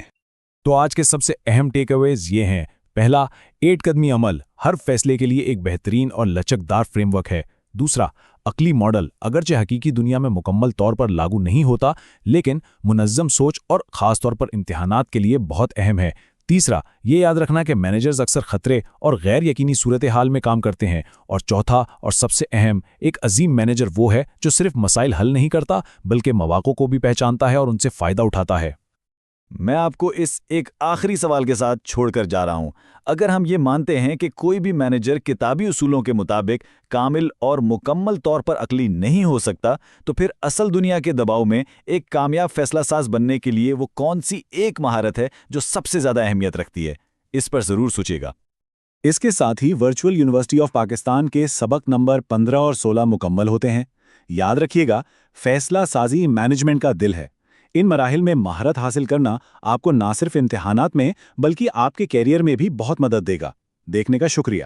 تو آج کے سب سے اہم ٹیک اویز یہ ہیں۔ پہلا، 8 قدمی عمل ہر فیصلے کے لیے ایک بہترین اور لچکدار فریم ورک ہے۔ دوسرا، عقلی ماڈل اگرچہ حقیقی دنیا میں مکمل طور پر لاگو نہیں ہوتا لیکن منظم سوچ اور خاص طور پر امتحانات کے لیے بہت اہم ہے۔ تیسرا، یہ یاد رکھنا کہ مینیجرز اکثر خطرے اور غیر یقینی صورتحال میں کام کرتے ہیں۔ اور چوتھا اور سب سے اہم، ایک عظیم مینیجر وہ ہے جو صرف مسائل حل نہیں کرتا بلکہ مواقع کو بھی پہچانتا ہے اور ان سے فائدہ اٹھاتا ہے۔ میں آپ کو اس ایک آخری سوال کے ساتھ چھوڑ کر جا رہا ہوں۔ اگر ہم یہ مانتے ہیں کہ کوئی بھی مینیجر کتابی اصولوں کے مطابق کامل اور مکمل طور پر عقلی نہیں ہو سکتا، تو پھر اصل دنیا کے دباؤ میں ایک کامیاب فیصلہ ساز بننے کے لیے وہ کون سی ایک مہارت ہے جو سب سے زیادہ اہمیت رکھتی ہے؟ اس پر ضرور سوچیے گا۔ اس کے ساتھ ہی ورچوئل یونیورسٹی آف پاکستان کے سبق نمبر 15 اور 16 مکمل ہوتے ہیں۔ یاد رکھیے گا، فیصلہ سازی مینجمنٹ کا دل ہے۔ ان مراحل میں مہارت حاصل کرنا آپ کو نہ صرف امتحانات میں بلکہ آپ کے کیریئر میں بھی بہت مدد دے گا۔ دیکھنے کا شکریہ۔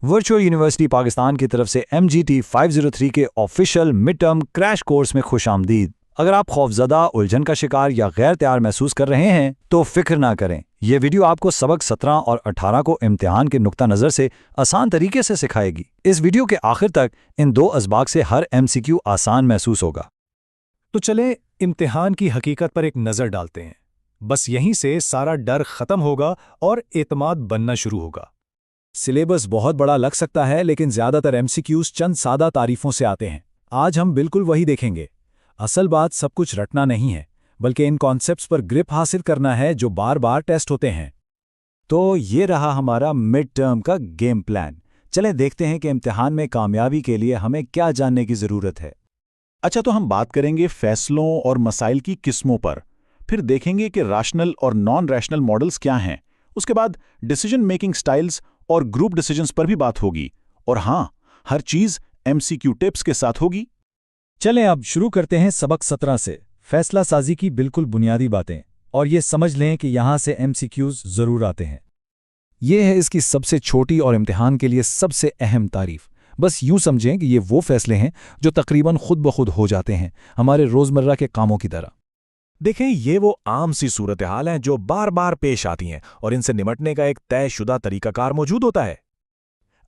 ورچوئل یونیورسٹی پاکستان کی طرف سے MGT 503 کے official mid term crash course میں خوش آمدید۔ اگر آپ خوفزدہ، الجھن کا شکار یا غیر تیار محسوس کر رہے ہیں تو فکر نہ کریں، یہ ویڈیو آپ کو سبق 17 اور 18 کو امتحان کے نقطہ نظر سے آسان طریقے سے سکھائے گی۔ اس ویڈیو کے آخر تک ان 2 اسباق سے ہر MCQ آسان محسوس ہوگا۔ تو چلیں امتحان کی حقیقت پر ایک نظر ڈالتے ہیں۔ بس یہیں سے سارا ڈر ختم ہوگا اور اعتماد بننا شروع ہوگا۔ سلیبس بہت بڑا لگ سکتا ہے لیکن زیادہ تر MCQs چند سادہ تعریفوں سے آتے ہیں۔ آج ہم بالکل وہی دیکھیں گے۔ اصل بات سب کچھ رٹنا نہیں ہے بلکہ ان کانسیپٹس پر گرپ حاصل کرنا ہے جو بار بار ٹیسٹ ہوتے ہیں۔ تو یہ رہا ہمارا مڈ ٹرم کا گیم پلان۔ چلیں دیکھتے ہیں کہ امتحان میں کامیابی کے لیے ہمیں کیا جاننے کی ضرورت ہے۔ اچھا، تو ہم بات کریں گے فیصلوں اور مسائل کی قسموں پر، پھر دیکھیں گے کہ ریشنل اور نان ریشنل ماڈلز کیا ہیں، اس کے بعد ڈیسیجن میکنگ سٹائلز اور گروپ ڈیسیجنز پر بھی بات ہوگی، اور ہاں، ہر چیز MCQ ٹپس کے ساتھ ہوگی۔ چلیں اب شروع کرتے ہیں سبق 17 سے، فیصلہ سازی کی بالکل بنیادی باتیں، اور یہ سمجھ لیں کہ یہاں سے MCQs ضرور آتے ہیں۔ یہ ہے اس کی سب سے چھوٹی اور امتحان کے لیے سب سے اہم تعریف۔ بس یوں سمجھیں کہ یہ وہ فیصلے ہیں جو تقریباً خود بخود ہو جاتے ہیں، ہمارے روزمرہ کے کاموں کی طرح۔ دیکھیں، یہ وہ عام سی صورتحال ہیں جو بار بار پیش آتی ہیں اور ان سے نمٹنے کا ایک طے شدہ طریقہ کار موجود ہوتا ہے۔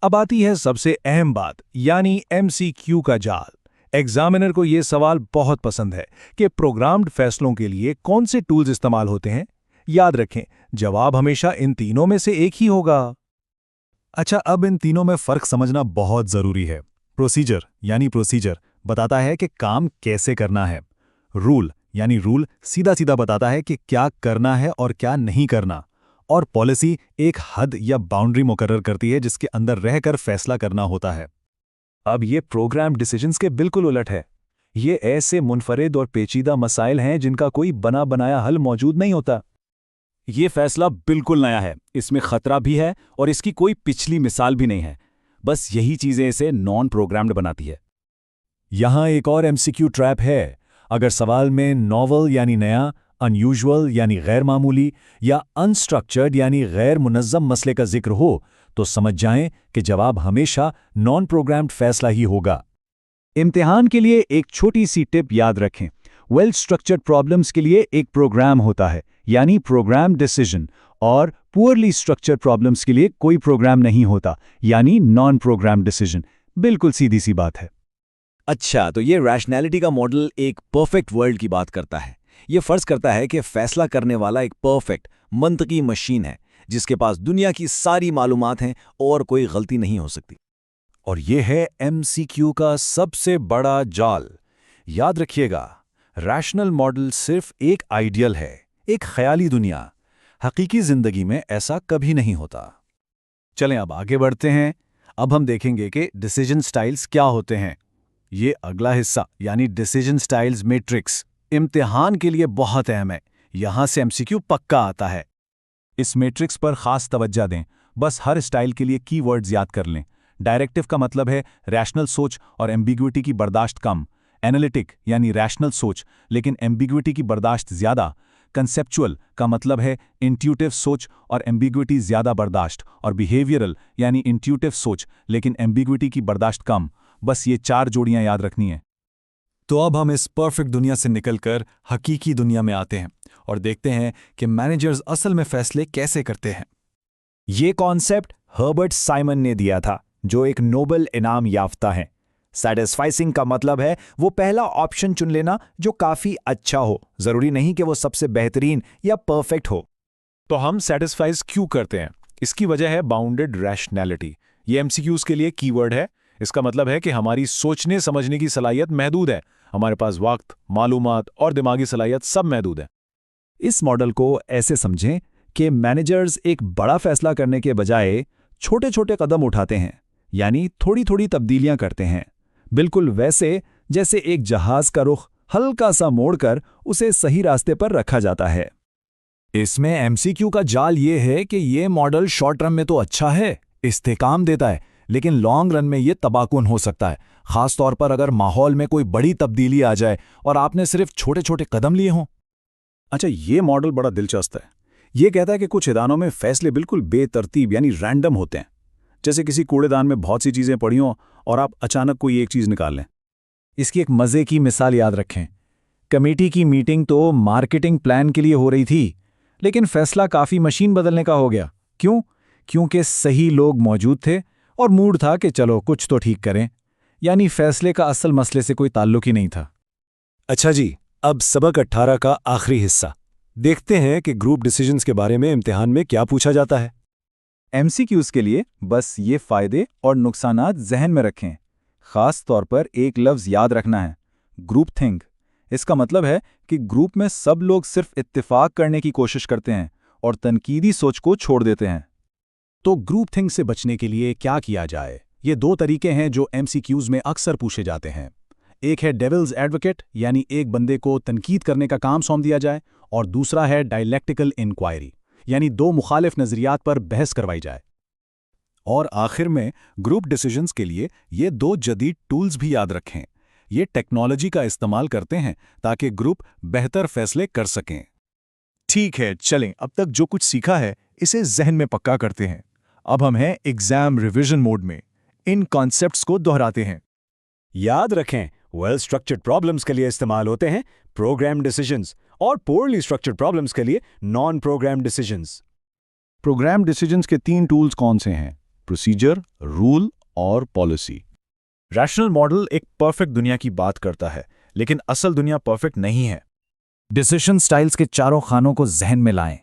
اب آتی ہے سب سے اہم بات، یعنی MCQ کا جال۔ ایگزامینر کو یہ سوال بہت پسند ہے کہ پروگرامڈ فیصلوں کے لیے کون سے ٹولز استعمال ہوتے ہیں۔ یاد رکھیں، جواب ہمیشہ ان تینوں میں سے ایک ہی ہوگا۔ اچھا، اب ان تینوں میں فرق سمجھنا بہت ضروری ہے۔ پروسیجر بتاتا ہے کہ کام کیسے کرنا ہے۔ رول سیدھا سیدھا بتاتا ہے کہ کیا کرنا ہے اور کیا نہیں کرنا۔ اور پالیسی ایک حد یا باؤنڈری مقرر کرتی ہے جس کے اندر رہ کر فیصلہ کرنا ہوتا ہے۔ اب یہ پروگرام ڈیسیجنز کے بالکل الٹ ہے۔ یہ ایسے منفرد اور پیچیدہ مسائل ہیں جن کا کوئی بنا بنایا حل موجود نہیں ہوتا۔ یہ فیصلہ بالکل نیا ہے، اس میں خطرہ بھی ہے اور اس کی کوئی پچھلی مثال بھی نہیں ہے۔ بس یہی چیزیں اسے نان پروگرامڈ بناتی ہے۔ یہاں ایک اور MCQ ٹریپ ہے۔ اگر سوال میں ناول یعنی نیا، انیوژول یعنی غیر معمولی، یا انسٹرکچرڈ یعنی غیر منظم مسئلے کا ذکر ہو تو سمجھ جائیں کہ جواب ہمیشہ نان پروگرامڈ فیصلہ ہی ہوگا۔ امتحان کے لیے ایک چھوٹی سی ٹپ یاد رکھیں، ویل اسٹرکچرڈ پرابلمس کے لیے ایک پروگرام ہوتا ہے، یعنی پروگرام ڈیسیجن، اور پورلی اسٹرکچرڈ پرابلمس کے لیے کوئی پروگرام نہیں ہوتا، یعنی نان پروگرام ڈیسیجن۔ بالکل سیدھی سی بات ہے۔ اچھا، تو یہ ریشنالٹی کا ماڈل ایک پرفیکٹ ورلڈ کی بات کرتا ہے، یہ فرض کرتا ہے کہ فیصلہ کرنے والا ایک پرفیکٹ منطقی مشین ہے جس کے پاس دنیا کی ساری معلومات ہیں اور کوئی غلطی نہیں ہو سکتی۔ اور یہ ہے MCQ کا سب سے بڑا جال۔ یاد رکھیے گا، ریشنل ماڈل صرف ایک آئیڈیل ہے، ایک خیالی دنیا۔ حقیقی زندگی میں ایسا کبھی نہیں ہوتا۔ چلیں اب آگے بڑھتے ہیں۔ اب ہم دیکھیں گے کہ ڈیسیجن سٹائلز کیا ہوتے ہیں۔ یہ اگلا حصہ یعنی ڈیسیجن سٹائلز میٹرکس امتحان کے لیے بہت اہم ہے۔ یہاں سے MCQ پکا آتا ہے۔ اس میٹرکس پر خاص توجہ دیں، بس ہر سٹائل کے لیے کی ورڈز یاد کر لیں۔ ڈائریکٹو کا مطلب ہے ریشنل سوچ اور ایمبیگوٹی کی برداشت کم، اینالیٹک یعنی ریشنل سوچ لیکن ایمبیگوٹی کی برداشت زیادہ، کنسیپچول کا مطلب ہے انٹیوٹیو سوچ اور ایمبیگوٹی زیادہ برداشت، اور بیہیویئرل یعنی انٹیوٹیو سوچ لیکن ایمبیگوٹی کی برداشت کم۔ بس یہ 4 جوڑیاں یاد رکھنی ہیں۔ تو اب ہم اس پرفیکٹ دنیا سے نکل کر حقیقی دنیا میں آتے ہیں اور دیکھتے ہیں کہ مینیجرز اصل میں فیصلے کیسے کرتے ہیں۔ یہ کانسیپٹ ہربرٹ سائمن نے دیا تھا، جو ایک نوبل انعام یافتہ ہیں۔ سیٹسفائنگ کا مطلب ہے وہ پہلا آپشن چن لینا جو کافی اچھا ہو، ضروری نہیں کہ وہ سب سے بہترین یا پرفیکٹ ہو۔ تو ہم سیٹسفائز کیوں کرتے ہیں؟ اس کی وجہ ہے باؤنڈڈ ریشنیلٹی۔ یہ MCQs کے لیے کی ورڈ ہے۔ اس کا مطلب ہے کہ ہماری سوچنے سمجھنے کی صلاحیت محدود ہے، ہمارے پاس وقت، معلومات اور دماغی صلاحیت سب محدود ہے۔ اس ماڈل کو ایسے سمجھیں کہ مینیجرز ایک بڑا فیصلہ کرنے کے بجائے چھوٹے چھوٹے قدم اٹھاتے ہیں، یعنی تھوڑی تھوڑی تبدیلیاں کرتے ہیں، بالکل ویسے جیسے ایک جہاز کا رخ ہلکا سا موڑ کر اسے صحیح راستے پر رکھا جاتا ہے۔ اس میں MCQ کا جال یہ ہے کہ یہ ماڈل شارٹ ٹرم میں تو اچھا ہے، استحکام دیتا ہے، لیکن لانگ رن میں یہ تباہ کن ہو سکتا ہے، خاص طور پر اگر ماحول میں کوئی بڑی تبدیلی آ جائے اور آپ نے صرف چھوٹے چھوٹے قدم لیے ہوں۔ اچھا، یہ ماڈل بڑا دلچسپ ہے۔ یہ کہتا ہے کہ کچھ اداروں میں فیصلے بالکل بے ترتیب یعنی رینڈم ہوتے ہیں، جیسے کسی کوڑے دان میں بہت سی چیزیں پڑی ہوں اور آپ اچانک کوئی ایک چیز نکال لیں۔ اس کی ایک مزے کی مثال یاد رکھیں۔ کمیٹی کی میٹنگ تو مارکیٹنگ پلان کے لیے ہو رہی تھی، لیکن فیصلہ کافی مشین بدلنے کا ہو گیا۔ کیوں؟ کیونکہ صحیح لوگ موجود تھے اور موڈ تھا کہ چلو کچھ تو ٹھیک کریں، یعنی فیصلے کا اصل مسئلے سے کوئی تعلق ہی نہیں تھا۔ اچھا جی، اب سبق 18 کا آخری حصہ دیکھتے ہیں کہ گروپ ڈیسیجنز کے بارے میں امتحان میں کیا پوچھا جاتا ہے۔ MCQs کے لیے بس یہ فائدے اور نقصانات ذہن میں رکھیں۔ خاص طور پر ایک لفظ یاد رکھنا ہے، گروپ تھنک۔ اس کا مطلب ہے کہ گروپ میں سب لوگ صرف اتفاق کرنے کی کوشش کرتے ہیں اور تنقیدی سوچ کو چھوڑ دیتے ہیں۔ تو گروپ تھنک سے بچنے کے لیے کیا کیا جائے؟ یہ 2 طریقے ہیں جو MCQs میں اکثر پوچھے جاتے ہیں۔ ایک ہے ڈیولز ایڈوکیٹ، یعنی ایک بندے کو تنقید کرنے کا کام سونپ دیا جائے، اور دوسرا ہے ڈائلیکٹیکل انکوائری، یعنی 2 مخالف نظریات پر بحث کروائی جائے۔ اور آخر میں گروپ ڈیسیجنز کے لیے یہ 2 جدید ٹولز بھی یاد رکھیں۔ یہ ٹیکنالوجی کا استعمال کرتے ہیں تاکہ گروپ بہتر فیصلے کر سکیں۔ ٹھیک ہے، چلیں اب تک جو کچھ سیکھا ہے اسے ذہن میں پکا کرتے ہیں۔ اب ہم ہیں ایگزام ریویژن موڈ میں، ان کانسیپٹس کو دہراتے ہیں۔ یاد رکھیں، ویل اسٹرکچرڈ پرابلمز کے لیے استعمال ہوتے ہیں پروگرام ڈیسیجنز، اور پورلی اسٹرکچرڈ پرابلمز کے لیے non program decisions. Program decisions کے 3 ٹولز کون سے ہیں؟ پروسیجر، رول اور پالیسی۔ ریشنل ماڈل ایک پرفیکٹ دنیا کی بات کرتا ہے، لیکن اصل دنیا پرفیکٹ نہیں ہے۔ ڈیسیشن سٹائلز کے 4 خانوں کو ذہن میں لائیں: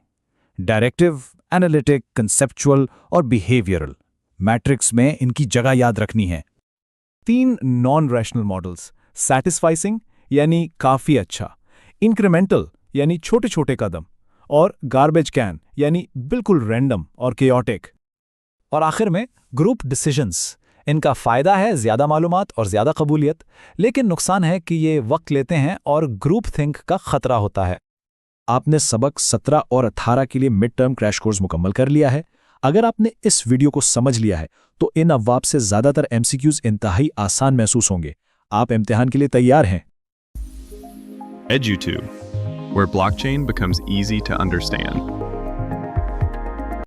ڈائریکٹو، اینالیٹک، کنسیپچول اور بیہیویئرل۔ میٹرکس میں ان کی جگہ یاد رکھنی ہے۔ 3 نان ریشنل ماڈلز: سیٹسفائنگ یعنی کافی اچھا، انکریمنٹل یعنی چھوٹے چھوٹے قدم، اور گاربیج کین یعنی بالکل رینڈم اور کیوٹک۔ اور آخر میں گروپ ڈیسیجنز۔ ان کا فائدہ ہے زیادہ معلومات اور زیادہ قبولیت، لیکن نقصان ہے کہ یہ وقت لیتے ہیں اور گروپ تھنک کا خطرہ ہوتا ہے۔ آپ نے سبق 17 اور 18 کے لیے مڈ ٹرم کریش کورس مکمل کر لیا ہے۔ اگر آپ نے اس ویڈیو کو سمجھ لیا ہے تو ان ابواب سے زیادہ تر MCQs انتہائی آسان محسوس ہوں گے۔ آپ امتحان کے لیے تیار ہیں؟ EduTube, where blockchain becomes easy to understand.